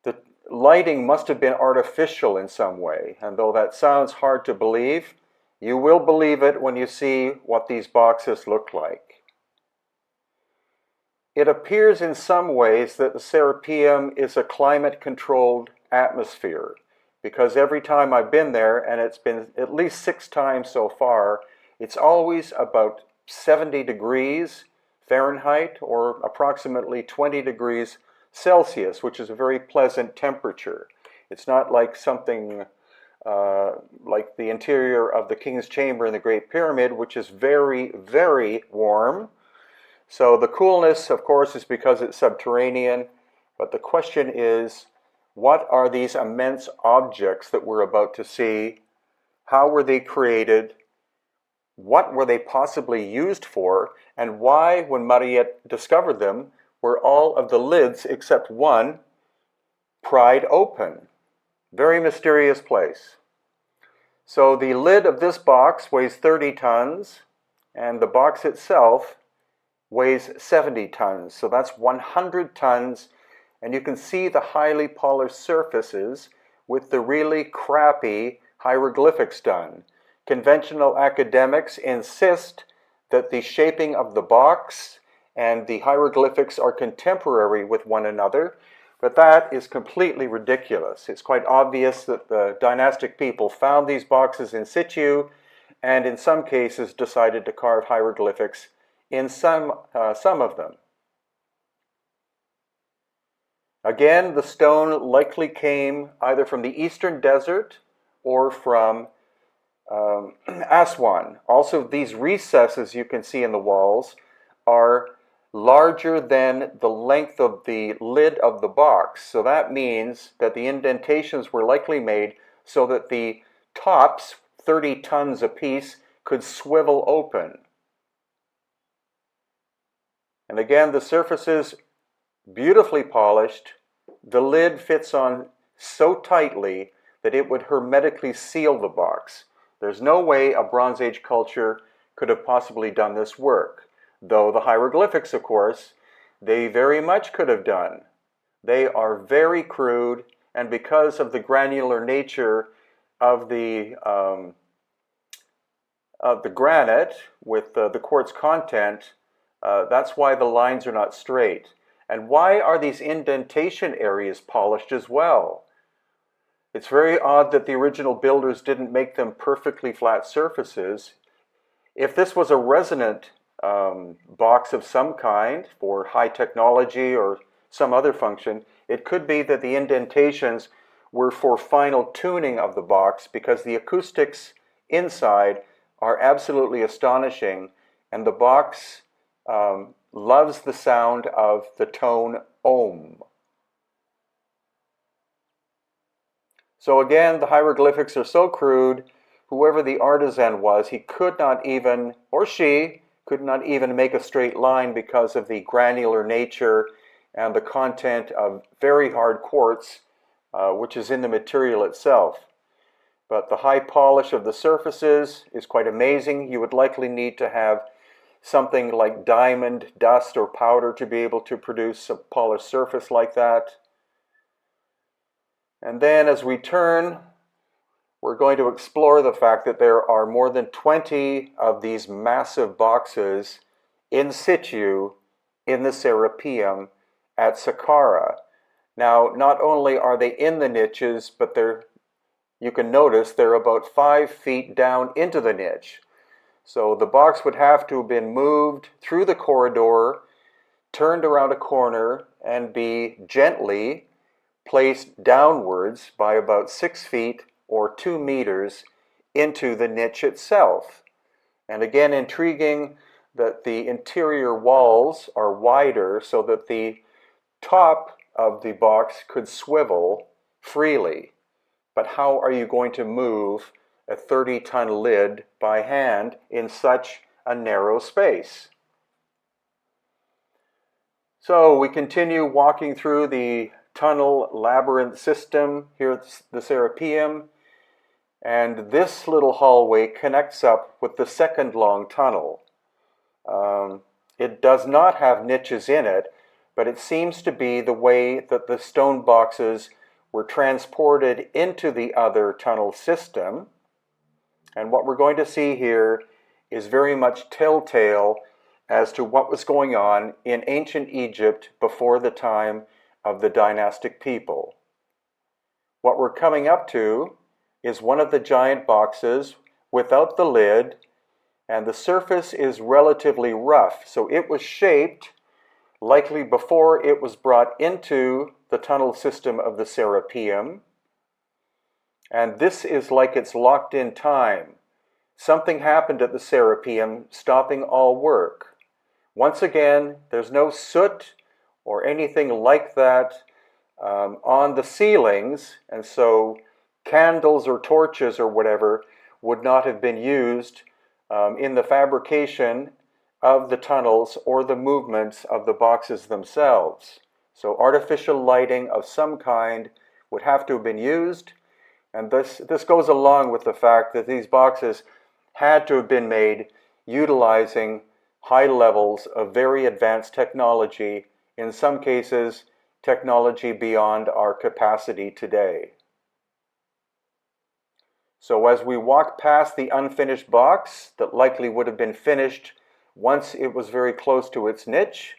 the lighting must have been artificial in some way. And though that sounds hard to believe, you will believe it when you see what these boxes look like. It appears in some ways that the Serapeum is a climate-controlled atmosphere, because every time I've been there, and it's been at least 6 times so far, it's always about 70 degrees Fahrenheit or approximately 20 degrees Celsius, which is a very pleasant temperature. It's not like something like the interior of the King's Chamber in the Great Pyramid, which is very, very warm. So the coolness, of course, is because it's subterranean, but the question is, what are these immense objects that we're about to see? How were they created? What were they possibly used for? And why, when Mariette discovered them, were all of the lids except one pried open? Very mysterious place. So the lid of this box weighs 30 tons, and the box itself weighs 70 tons. So that's 100 tons, and you can see the highly polished surfaces with the really crappy hieroglyphics done. Conventional academics insist that the shaping of the box and the hieroglyphics are contemporary with one another, but that is completely ridiculous. It's quite obvious that the dynastic people found these boxes in situ, and in some cases decided to carve hieroglyphics in some of them. Again, the stone likely came either from the eastern desert or from Aswan. Also, these recesses you can see in the walls are larger than the length of the lid of the box. So that means that the indentations were likely made so that the tops, 30 tons apiece, could swivel open. And again, the surfaces beautifully polished. The lid fits on so tightly that it would hermetically seal the box. There's no way a Bronze Age culture could have possibly done this work. Though the hieroglyphics, of course, they very much could have done. They are very crude, and because of the granular nature of the granite with the quartz content, that's why the lines are not straight. And why are these indentation areas polished as well? It's very odd that the original builders didn't make them perfectly flat surfaces. If this was a resonant box of some kind for high technology or some other function, it could be that the indentations were for final tuning of the box, because the acoustics inside are absolutely astonishing, and the box loves the sound of the tone Om. So again, the hieroglyphics are so crude, whoever the artisan was, he could not even, or she, could not even make a straight line because of the granular nature and the content of very hard quartz, which is in the material itself. But the high polish of the surfaces is quite amazing. You would likely need to have something like diamond dust or powder to be able to produce a polished surface like that. And then as we turn, we're going to explore the fact that there are more than 20 of these massive boxes in situ in the Serapeum at Saqqara. Now, not only are they in the niches, but you can notice they're about 5 feet down into the niche. So the box would have to have been moved through the corridor, turned around a corner, and be gently placed downwards by about 6 feet or 2 meters into the niche itself. And again, intriguing that the interior walls are wider so that the top of the box could swivel freely. But how are you going to move a 30-ton lid by hand in such a narrow space? So we continue walking through the tunnel labyrinth system here at the Serapeum, and this little hallway connects up with the second long tunnel. It does not have niches in it, but it seems to be the way that the stone boxes were transported into the other tunnel system. And what we're going to see here is very much telltale as to what was going on in ancient Egypt before the time of the dynastic people. What we're coming up to is one of the giant boxes without the lid, and the surface is relatively rough. So it was shaped likely before it was brought into the tunnel system of the Serapeum. And this is like it's locked in time. Something happened at the Serapeum, stopping all work. Once again, there's no soot or anything like that on the ceilings, and so candles or torches or whatever would not have been used in the fabrication of the tunnels or the movements of the boxes themselves. So artificial lighting of some kind would have to have been used, and this goes along with the fact that these boxes had to have been made utilizing high levels of very advanced technology, in some cases technology beyond our capacity today. So as we walk past the unfinished box that likely would have been finished once it was very close to its niche,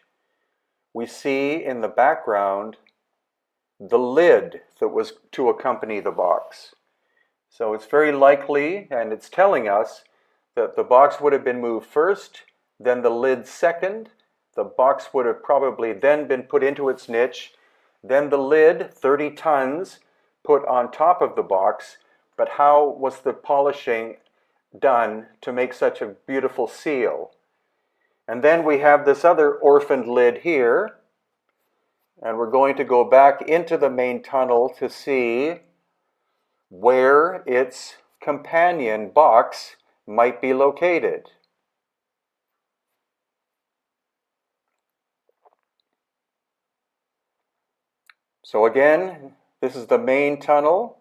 we see in the background the lid that was to accompany the box. So it's very likely, and it's telling us, that the box would have been moved first, then the lid second. The box would have probably then been put into its niche, then the lid, 30 tons, put on top of the box. But how was the polishing done to make such a beautiful seal? And then we have this other orphaned lid here, and we're going to go back into the main tunnel to see where its companion box might be located. So again, this is the main tunnel,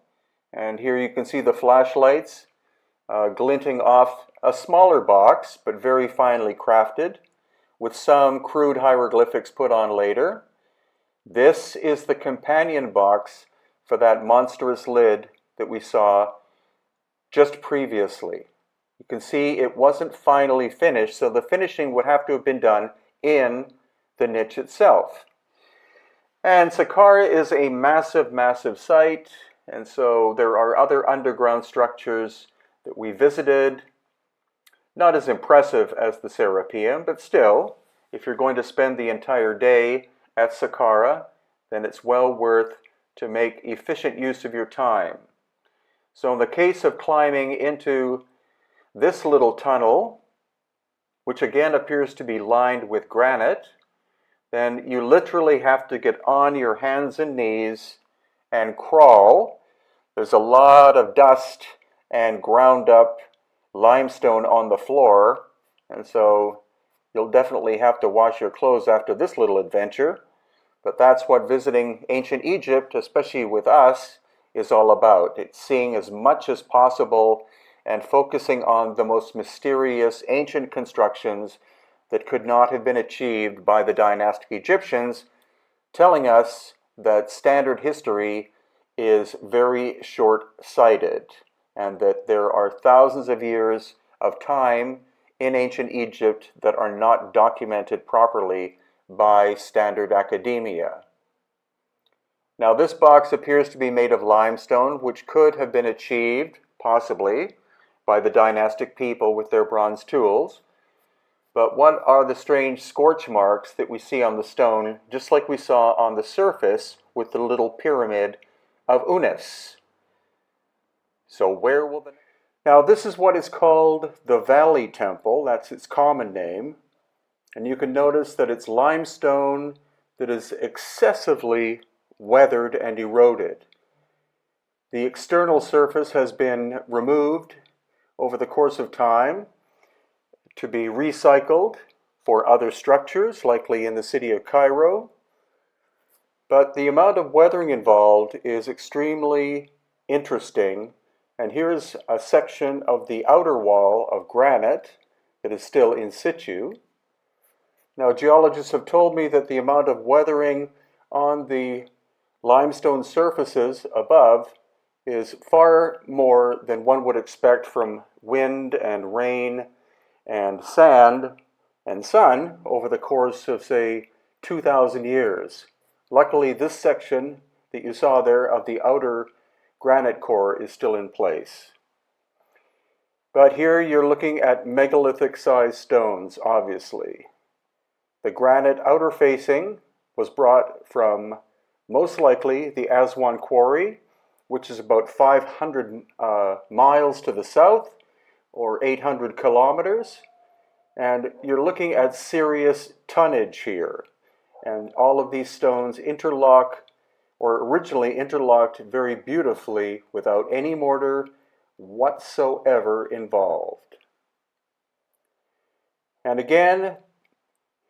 and here you can see the flashlights glinting off a smaller box, but very finely crafted, with some crude hieroglyphics put on later. This is the companion box for that monstrous lid that we saw just previously. You can see it wasn't finally finished, so the finishing would have to have been done in the niche itself. And Saqqara is a massive, massive site, and so there are other underground structures that we visited. Not as impressive as the Serapeum, but still, if you're going to spend the entire day at Saqqara, then it's well worth to make efficient use of your time. So in the case of climbing into this little tunnel, which again appears to be lined with granite, then you literally have to get on your hands and knees and crawl. There's a lot of dust and ground up limestone on the floor, and so you'll definitely have to wash your clothes after this little adventure. But that's what visiting ancient Egypt, especially with us, is all about. It's seeing as much as possible and focusing on the most mysterious ancient constructions that could not have been achieved by the dynastic Egyptians, telling us that standard history is very short-sighted and that there are thousands of years of time in ancient Egypt that are not documented properly by standard academia. Now, this box appears to be made of limestone, which could have been achieved, possibly, by the dynastic people with their bronze tools. But what are the strange scorch marks that we see on the stone, just like we saw on the surface with the little pyramid of Unis? So where will the... Now, this is what is called the Valley Temple. That's its common name. And you can notice that it's limestone that is excessively weathered and eroded. The external surface has been removed over the course of time to be recycled for other structures, likely in the city of Cairo. But the amount of weathering involved is extremely interesting. And here's a section of the outer wall of granite that is still in situ. Now, geologists have told me that the amount of weathering on the limestone surfaces above is far more than one would expect from wind and rain and sand and sun over the course of, say, 2,000 years. Luckily, this section that you saw there of the outer granite core is still in place. But here you're looking at megalithic-sized stones, obviously. The granite outer facing was brought from, most likely, the Aswan Quarry, which is about 500 miles to the south, or 800 kilometers. And you're looking at serious tonnage here. And all of these stones interlock, or originally interlocked very beautifully without any mortar whatsoever involved. And again,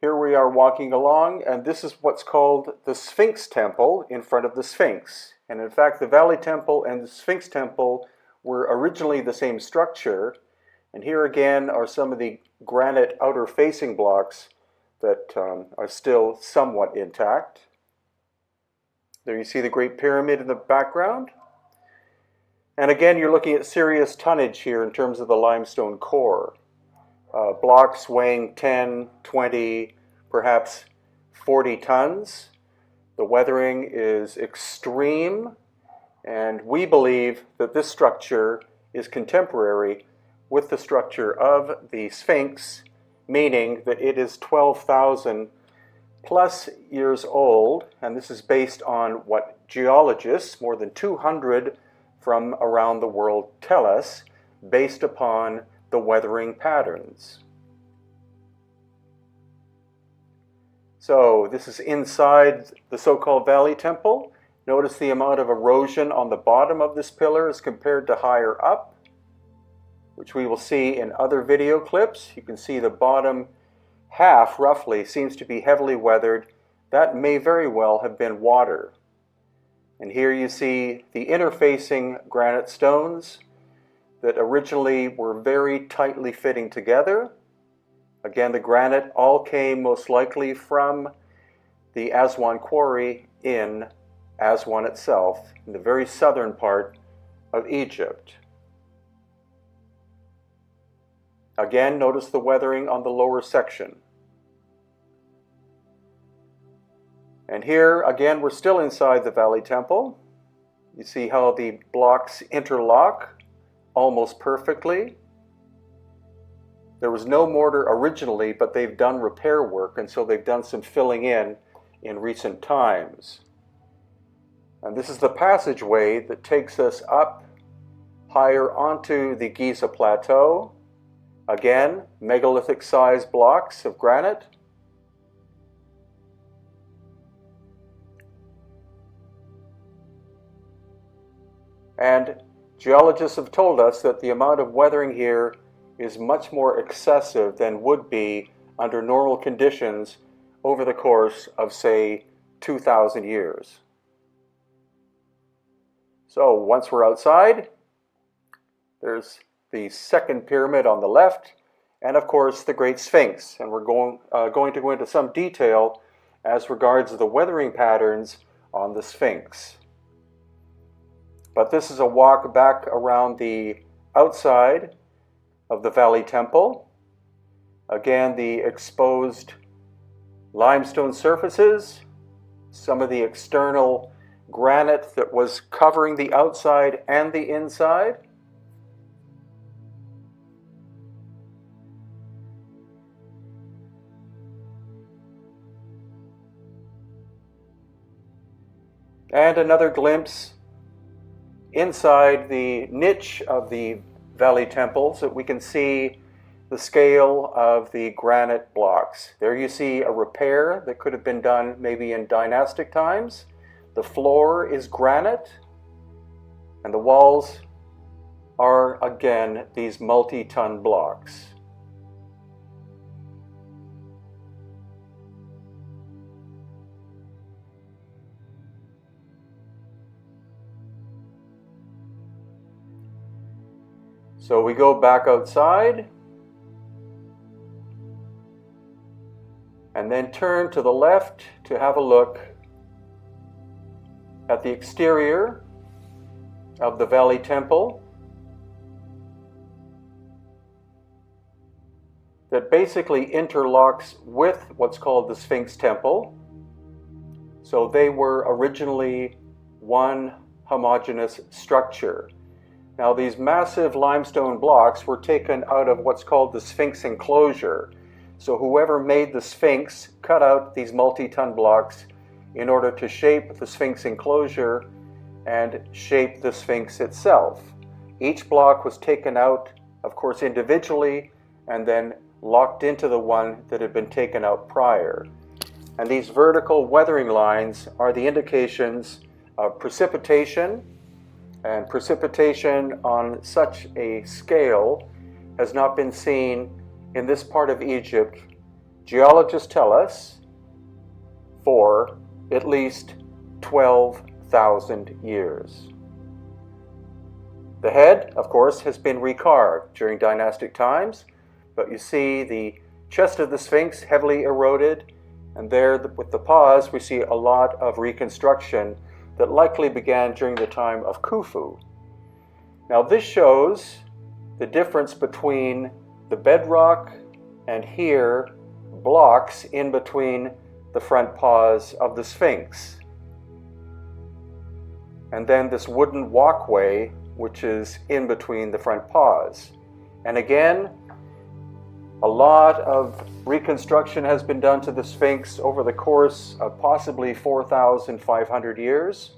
here we are walking along, and this is what's called the Sphinx Temple in front of the Sphinx. And in fact, the Valley Temple and the Sphinx Temple were originally the same structure. And here again are some of the granite outer facing blocks that are still somewhat intact. There you see the Great Pyramid in the background. And again, you're looking at serious tonnage here in terms of the limestone core. Blocks weighing 10, 20, perhaps 40 tons. The weathering is extreme, and we believe that this structure is contemporary with the structure of the Sphinx, meaning that it is 12,000 plus years old, and this is based on what geologists, more than 200 from around the world, tell us, based upon the weathering patterns. So this is inside the so-called Valley Temple. Notice the amount of erosion on the bottom of this pillar as compared to higher up, which we will see in other video clips. You can see the bottom half, roughly, seems to be heavily weathered. That may very well have been water. And here you see the interfacing granite stones that originally were very tightly fitting together. Again, the granite all came most likely from the Aswan Quarry in Aswan itself, in the very southern part of Egypt. Again, notice the weathering on the lower section. And here, again, we're still inside the Valley Temple. You see how the blocks interlock almost perfectly. There was no mortar originally, but they've done repair work, and so they've done some filling in recent times. And this is the passageway that takes us up higher onto the Giza Plateau. Again, megalithic-sized blocks of granite. And geologists have told us that the amount of weathering here is much more excessive than would be under normal conditions over the course of, say, 2,000 years. So once we're outside, there's the second pyramid on the left, and of course the Great Sphinx. And we're going to go into some detail as regards the weathering patterns on the Sphinx. But this is a walk back around the outside of the Valley Temple. Again, the exposed limestone surfaces, some of the external granite that was covering the outside and the inside. And another glimpse inside the niche of the Valley Temple so that we can see the scale of the granite blocks. There you see a repair that could have been done maybe in dynastic times. The floor is granite, and the walls are again these multi-ton blocks. So we go back outside and then turn to the left to have a look at the exterior of the Valley Temple that basically interlocks with what's called the Sphinx Temple. So they were originally one homogeneous structure. Now these massive limestone blocks were taken out of what's called the Sphinx enclosure. So whoever made the Sphinx cut out these multi-ton blocks in order to shape the Sphinx enclosure and shape the Sphinx itself. Each block was taken out, of course, individually and then locked into the one that had been taken out prior. And these vertical weathering lines are the indications of precipitation, and precipitation on such a scale has not been seen in this part of Egypt, geologists tell us, for at least 12,000 years. The head, of course, has been recarved during dynastic times, but you see the chest of the Sphinx heavily eroded, and there with the paws we see a lot of reconstruction that likely began during the time of Khufu. Now this shows the difference between the bedrock and here blocks in between the front paws of the Sphinx. And then this wooden walkway which is in between the front paws. And again, a lot of reconstruction has been done to the Sphinx over the course of possibly 4,500 years.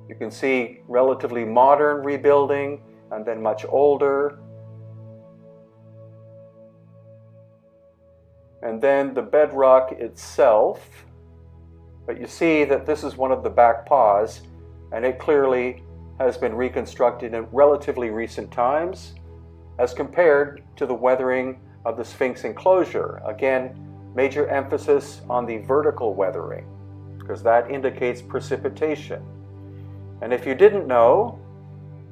You can see relatively modern rebuilding and then much older. And then the bedrock itself. But you see that this is one of the back paws, and it clearly has been reconstructed in relatively recent times as compared to the weathering of the Sphinx enclosure. Again, major emphasis on the vertical weathering, because that indicates precipitation. And if you didn't know,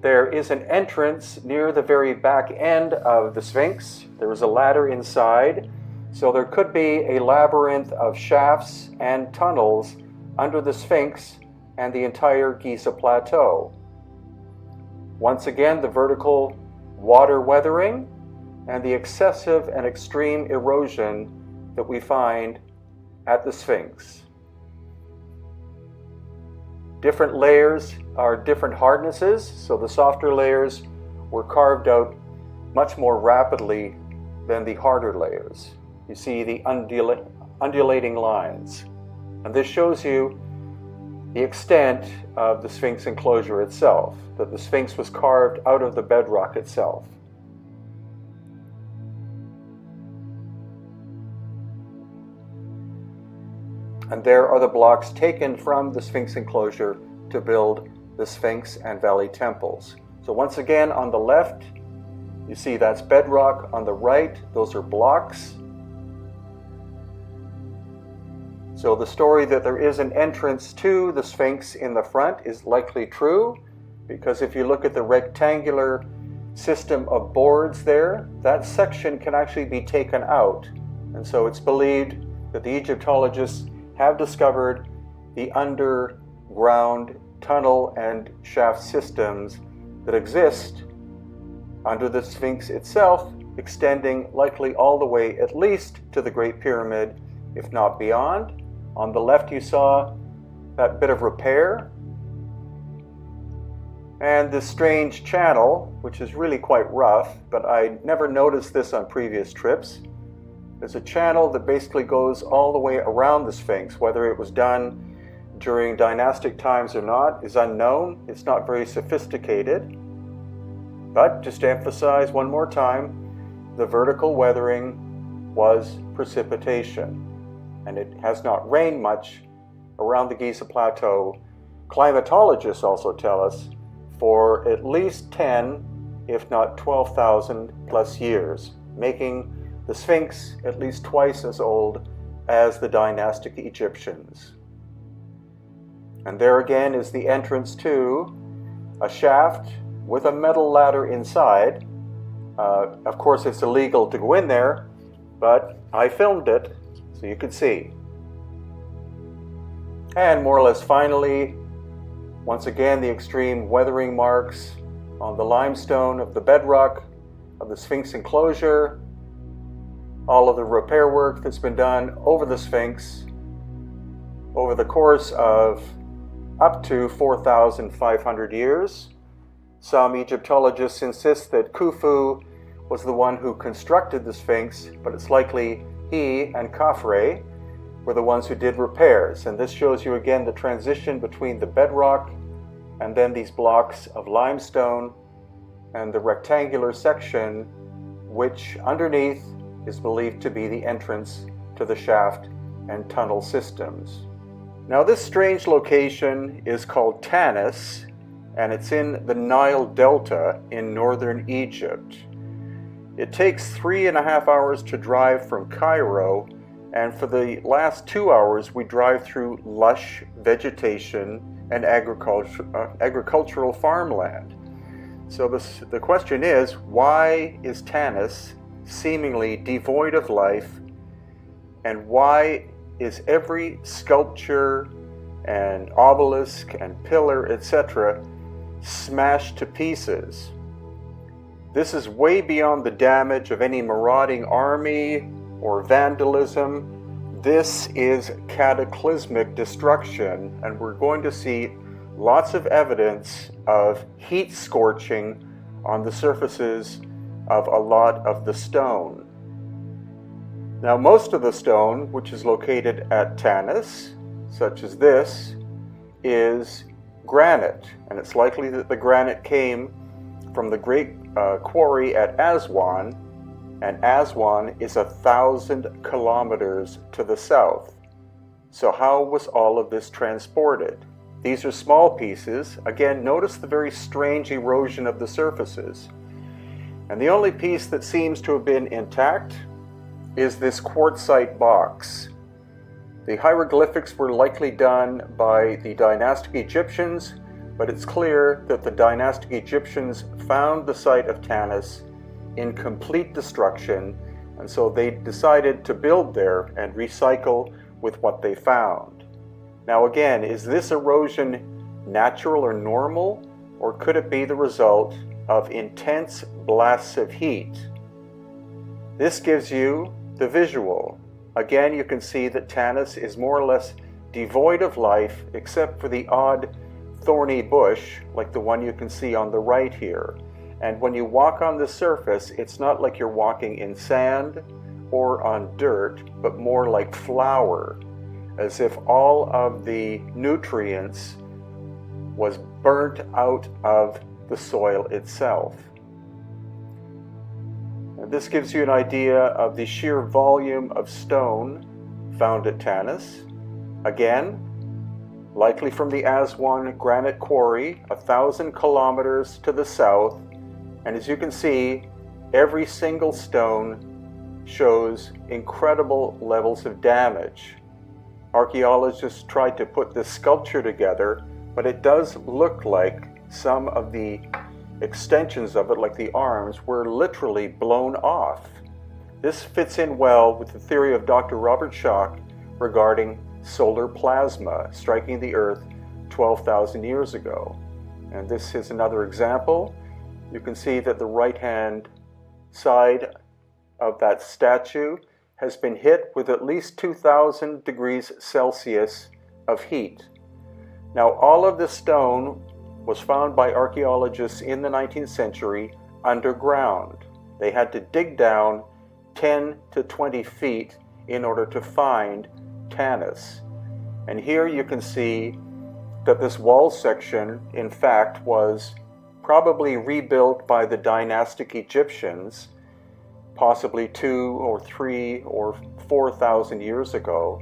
there is an entrance near the very back end of the Sphinx. There is a ladder inside, so there could be a labyrinth of shafts and tunnels under the Sphinx and the entire Giza Plateau. Once again, the vertical water weathering and the excessive and extreme erosion that we find at the Sphinx. Different layers are different hardnesses, so the softer layers were carved out much more rapidly than the harder layers. You see the undulating lines. And this shows you the extent of the Sphinx enclosure itself, that the Sphinx was carved out of the bedrock itself. And there are the blocks taken from the Sphinx enclosure to build the Sphinx and Valley temples. So once again, on the left, you see that's bedrock. On the right, those are blocks. So the story that there is an entrance to the Sphinx in the front is likely true, because if you look at the rectangular system of boards there, that section can actually be taken out. And so it's believed that the Egyptologists have discovered the underground tunnel and shaft systems that exist under the Sphinx itself, extending likely all the way at least to the Great Pyramid, if not beyond. On the left you saw that bit of repair, and this strange channel, which is really quite rough, but I never noticed this on previous trips. There's a channel that basically goes all the way around the Sphinx. Whether it was done during dynastic times or not is unknown. It's not very sophisticated. But just to emphasize one more time, the vertical weathering was precipitation, and it has not rained much around the Giza Plateau. Climatologists also tell us for at least 10, if not 12,000 plus years, making the Sphinx at least twice as old as the dynastic Egyptians. And there again is the entrance to a shaft with a metal ladder inside. Of course, it's illegal to go in there, but I filmed it so you could see. And more or less finally, once again, the extreme weathering marks on the limestone of the bedrock of the Sphinx enclosure, all of the repair work that's been done over the Sphinx over the course of up to 4,500 years. Some Egyptologists insist that Khufu was the one who constructed the Sphinx, but it's likely he and Khafre were the ones who did repairs. And this shows you again the transition between the bedrock and then these blocks of limestone and the rectangular section, which underneath is believed to be the entrance to the shaft and tunnel systems. Now this strange location is called Tanis, and it's in the Nile Delta in northern Egypt. It takes 3.5 hours to drive from Cairo, and for the last 2 hours we drive through lush vegetation and agricultural farmland. So the question is, why is Tanis seemingly devoid of life, and why is every sculpture and obelisk and pillar, etc., smashed to pieces? This is way beyond the damage of any marauding army or vandalism. This is cataclysmic destruction, and we're going to see lots of evidence of heat scorching on the surfaces of a lot of the stone. Now, most of the stone, which is located at Tanis, such as this, is granite, and it's likely that the granite came from the great quarry at Aswan, and Aswan is 1,000 kilometers to the south. So how was all of this transported? These are small pieces. Again, notice the very strange erosion of the surfaces. And the only piece that seems to have been intact is this quartzite box. The hieroglyphics were likely done by the dynastic Egyptians, but it's clear that the dynastic Egyptians found the site of Tanis in complete destruction, and so they decided to build there and recycle with what they found. Now again, is this erosion natural or normal, or could it be the result of intense blasts of heat? This gives you the visual. Again, you can see that Tanis is more or less devoid of life, except for the odd thorny bush like the one you can see on the right here. And when you walk on the surface, it's not like you're walking in sand or on dirt, but more like flour, as if all of the nutrients was burnt out of the soil itself. And this gives you an idea of the sheer volume of stone found at Tanis. Again, likely from the Aswan granite quarry, 1,000 kilometers to the south. And as you can see, every single stone shows incredible levels of damage. archaeologists tried to put this sculpture together, but it does look like some of the extensions of it, like the arms, were literally blown off. This fits in well with the theory of Dr. Robert Schoch regarding solar plasma striking the Earth 12,000 years ago. And this is another example. You can see that the right-hand side of that statue has been hit with at least 2,000 degrees Celsius of heat. Now, all of this stone was found by archaeologists in the 19th century underground. They had to dig down 10 to 20 feet in order to find Tanis. And here you can see that this wall section, in fact, was probably rebuilt by the dynastic Egyptians, possibly 2 or 3 or 4,000 years ago.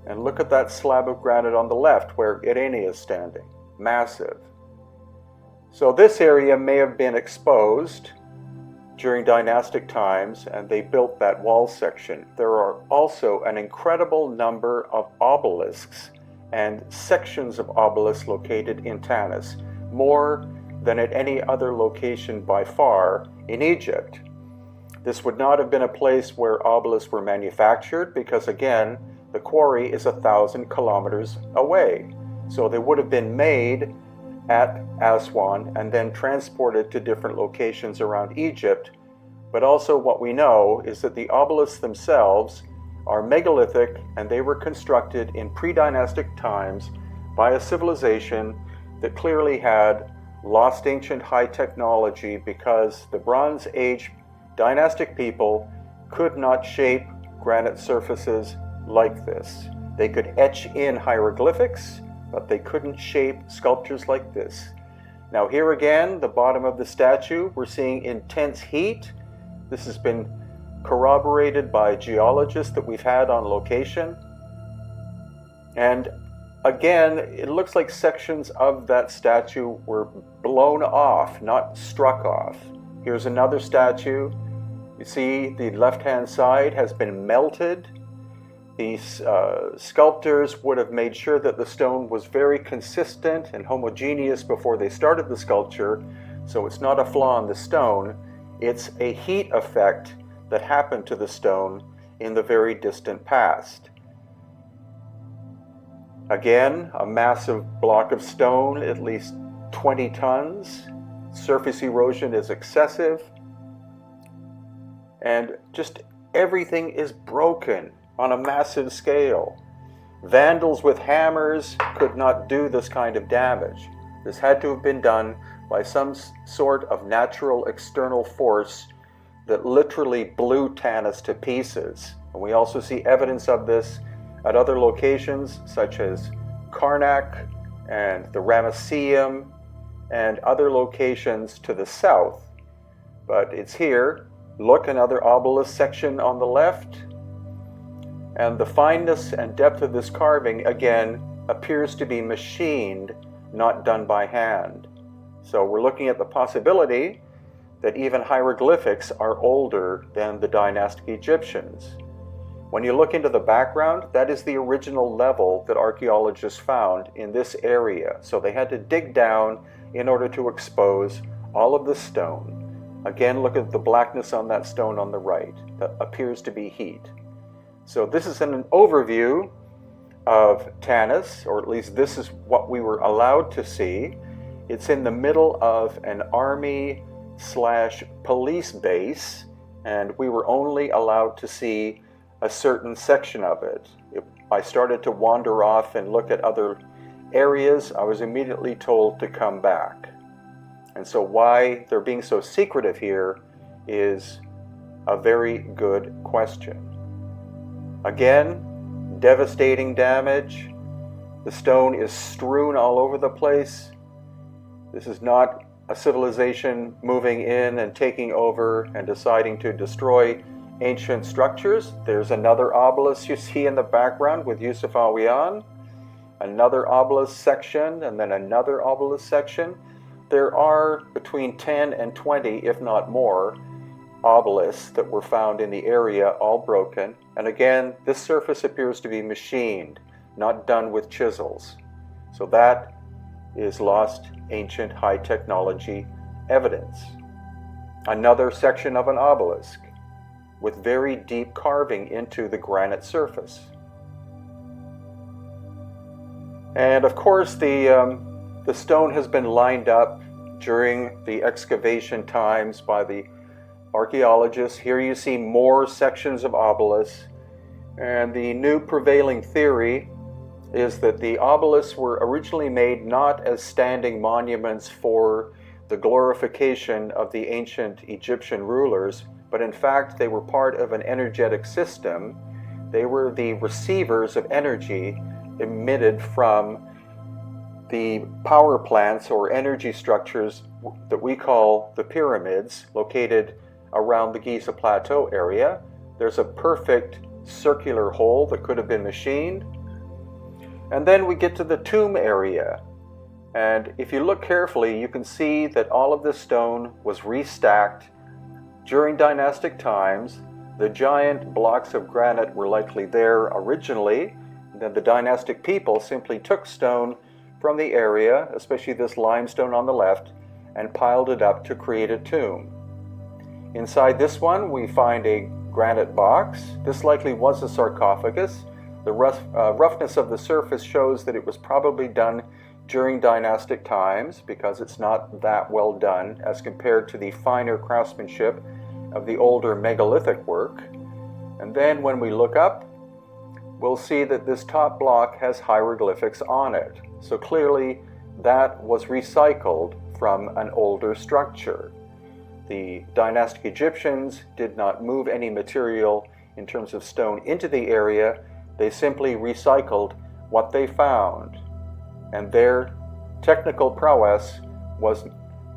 And look at that slab of granite on the left where Irene is standing. Massive. So this area may have been exposed during dynastic times, and they built that wall section. There are also an incredible number of obelisks and sections of obelisks located in Tanis, more than at any other location by far in Egypt. This would not have been a place where obelisks were manufactured because, again, the quarry is 1,000 kilometers away. So they would have been made at Aswan and then transported to different locations around Egypt. But also what we know is that the obelisks themselves are megalithic, and they were constructed in pre-dynastic times by a civilization that clearly had lost ancient high technology, because the Bronze Age dynastic people could not shape granite surfaces like this. They could etch in hieroglyphics, but they couldn't shape sculptures like this. Now here again, the bottom of the statue, we're seeing intense heat. This has been corroborated by geologists that we've had on location. And again, it looks like sections of that statue were blown off, not struck off. Here's another statue. You see the left-hand side has been melted. These sculptors would have made sure that the stone was very consistent and homogeneous before they started the sculpture, so it's not a flaw in the stone, it's a heat effect that happened to the stone in the very distant past. Again, a massive block of stone, at least 20 tons. Surface erosion is excessive, and just everything is broken on a massive scale. Vandals with hammers could not do this kind of damage. This had to have been done by some sort of natural external force that literally blew Tanis to pieces. And we also see evidence of this at other locations such as Karnak and the Ramesseum and other locations to the south. But it's here. Look, another obelisk section on the left. And the fineness and depth of this carving, again, appears to be machined, not done by hand. So we're looking at the possibility that even hieroglyphics are older than the dynastic Egyptians. When you look into the background, that is the original level that archaeologists found in this area. So they had to dig down in order to expose all of the stone. Again, look at the blackness on that stone on the right. That appears to be heat. So this is an overview of Tanis, or at least this is what we were allowed to see. It's in the middle of an army/police base, and we were only allowed to see a certain section of it. If I started to wander off and look at other areas, I was immediately told to come back. And so why they're being so secretive here is a very good question. Again, devastating damage. The stone is strewn all over the place. This is not a civilization moving in and taking over and deciding to destroy ancient structures. There's another obelisk you see in the background with Yusuf Awiyan, another obelisk section, and then another obelisk section. There are between 10 and 20, if not more, obelisks that were found in the area, all broken. And again, this surface appears to be machined, not done with chisels. So that is lost ancient high technology evidence. Another section of an obelisk with very deep carving into the granite surface. And of course, the stone has been lined up during the excavation times by the archaeologists. Here you see more sections of obelisks, and the new prevailing theory is that the obelisks were originally made not as standing monuments for the glorification of the ancient Egyptian rulers, but in fact they were part of an energetic system. They were the receivers of energy emitted from the power plants or energy structures that we call the pyramids, located around the Giza Plateau area. There's a perfect circular hole that could have been machined. And then we get to the tomb area. And if you look carefully, you can see that all of this stone was restacked during dynastic times. The giant blocks of granite were likely there originally. Then the dynastic people simply took stone from the area, especially this limestone on the left, and piled it up to create a tomb. Inside this one, we find a granite box. This likely was a sarcophagus. The roughness of the surface shows that it was probably done during dynastic times, because it's not that well done as compared to the finer craftsmanship of the older megalithic work. And then when we look up, we'll see that this top block has hieroglyphics on it. So clearly that was recycled from an older structure. The dynastic Egyptians did not move any material in terms of stone into the area. They simply recycled what they found. And their technical prowess was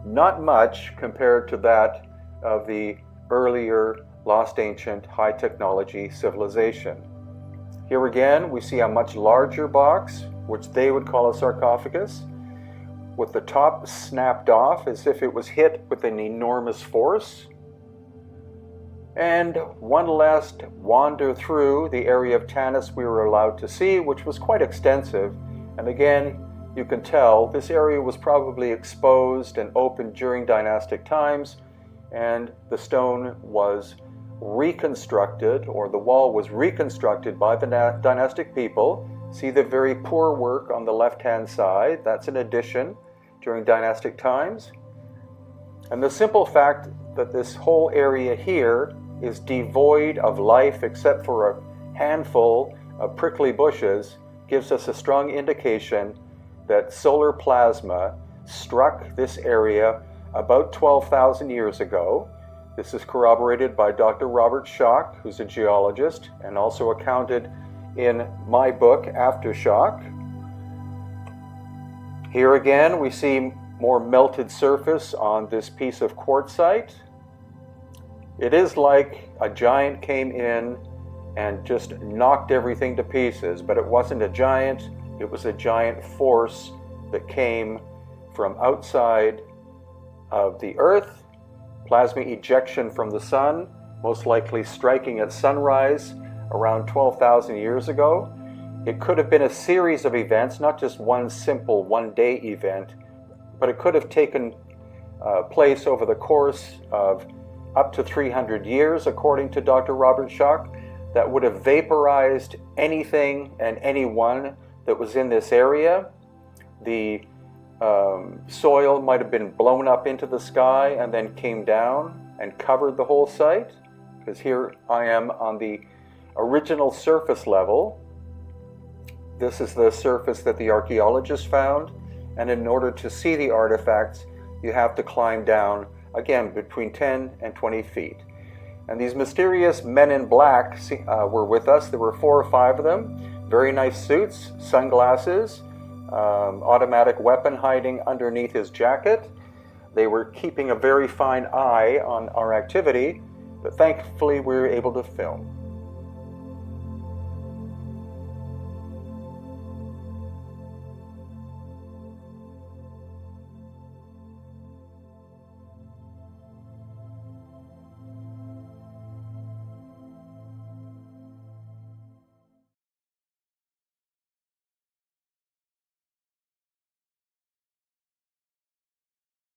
not much compared to that of the earlier lost ancient high technology civilization. Here again, we see a much larger box, which they would call a sarcophagus, with the top snapped off as if it was hit with an enormous force. And one last wander through the area of Tanis we were allowed to see, which was quite extensive. And again, you can tell this area was probably exposed and opened during dynastic times, and the stone was reconstructed, or the wall was reconstructed by the dynastic people. See the very poor work on the left-hand side. That's an addition during dynastic times. And the simple fact that this whole area here is devoid of life except for a handful of prickly bushes gives us a strong indication that solar plasma struck this area about 12,000 years ago. This is corroborated by Dr. Robert Schoch, who's a geologist, and also accounted in my book, Aftershock. Here again, we see more melted surface on this piece of quartzite. It is like a giant came in and just knocked everything to pieces, but it wasn't a giant, it was a giant force that came from outside of the Earth, plasma ejection from the sun, most likely striking at sunrise around 12,000 years ago. It could have been a series of events, not just one simple one-day event, but it could have taken place over the course of up to 300 years, according to Dr. Robert Schoch, that would have vaporized anything and anyone that was in this area. The soil might have been blown up into the sky and then came down and covered the whole site, because here I am on the original surface level. This is the surface that the archaeologists found, and in order to see the artifacts, you have to climb down, again, between 10 and 20 feet. And these mysterious men in black were with us. There were 4 or 5 of them. Very nice suits, sunglasses, automatic weapon hiding underneath his jacket. They were keeping a very fine eye on our activity, but thankfully we were able to film.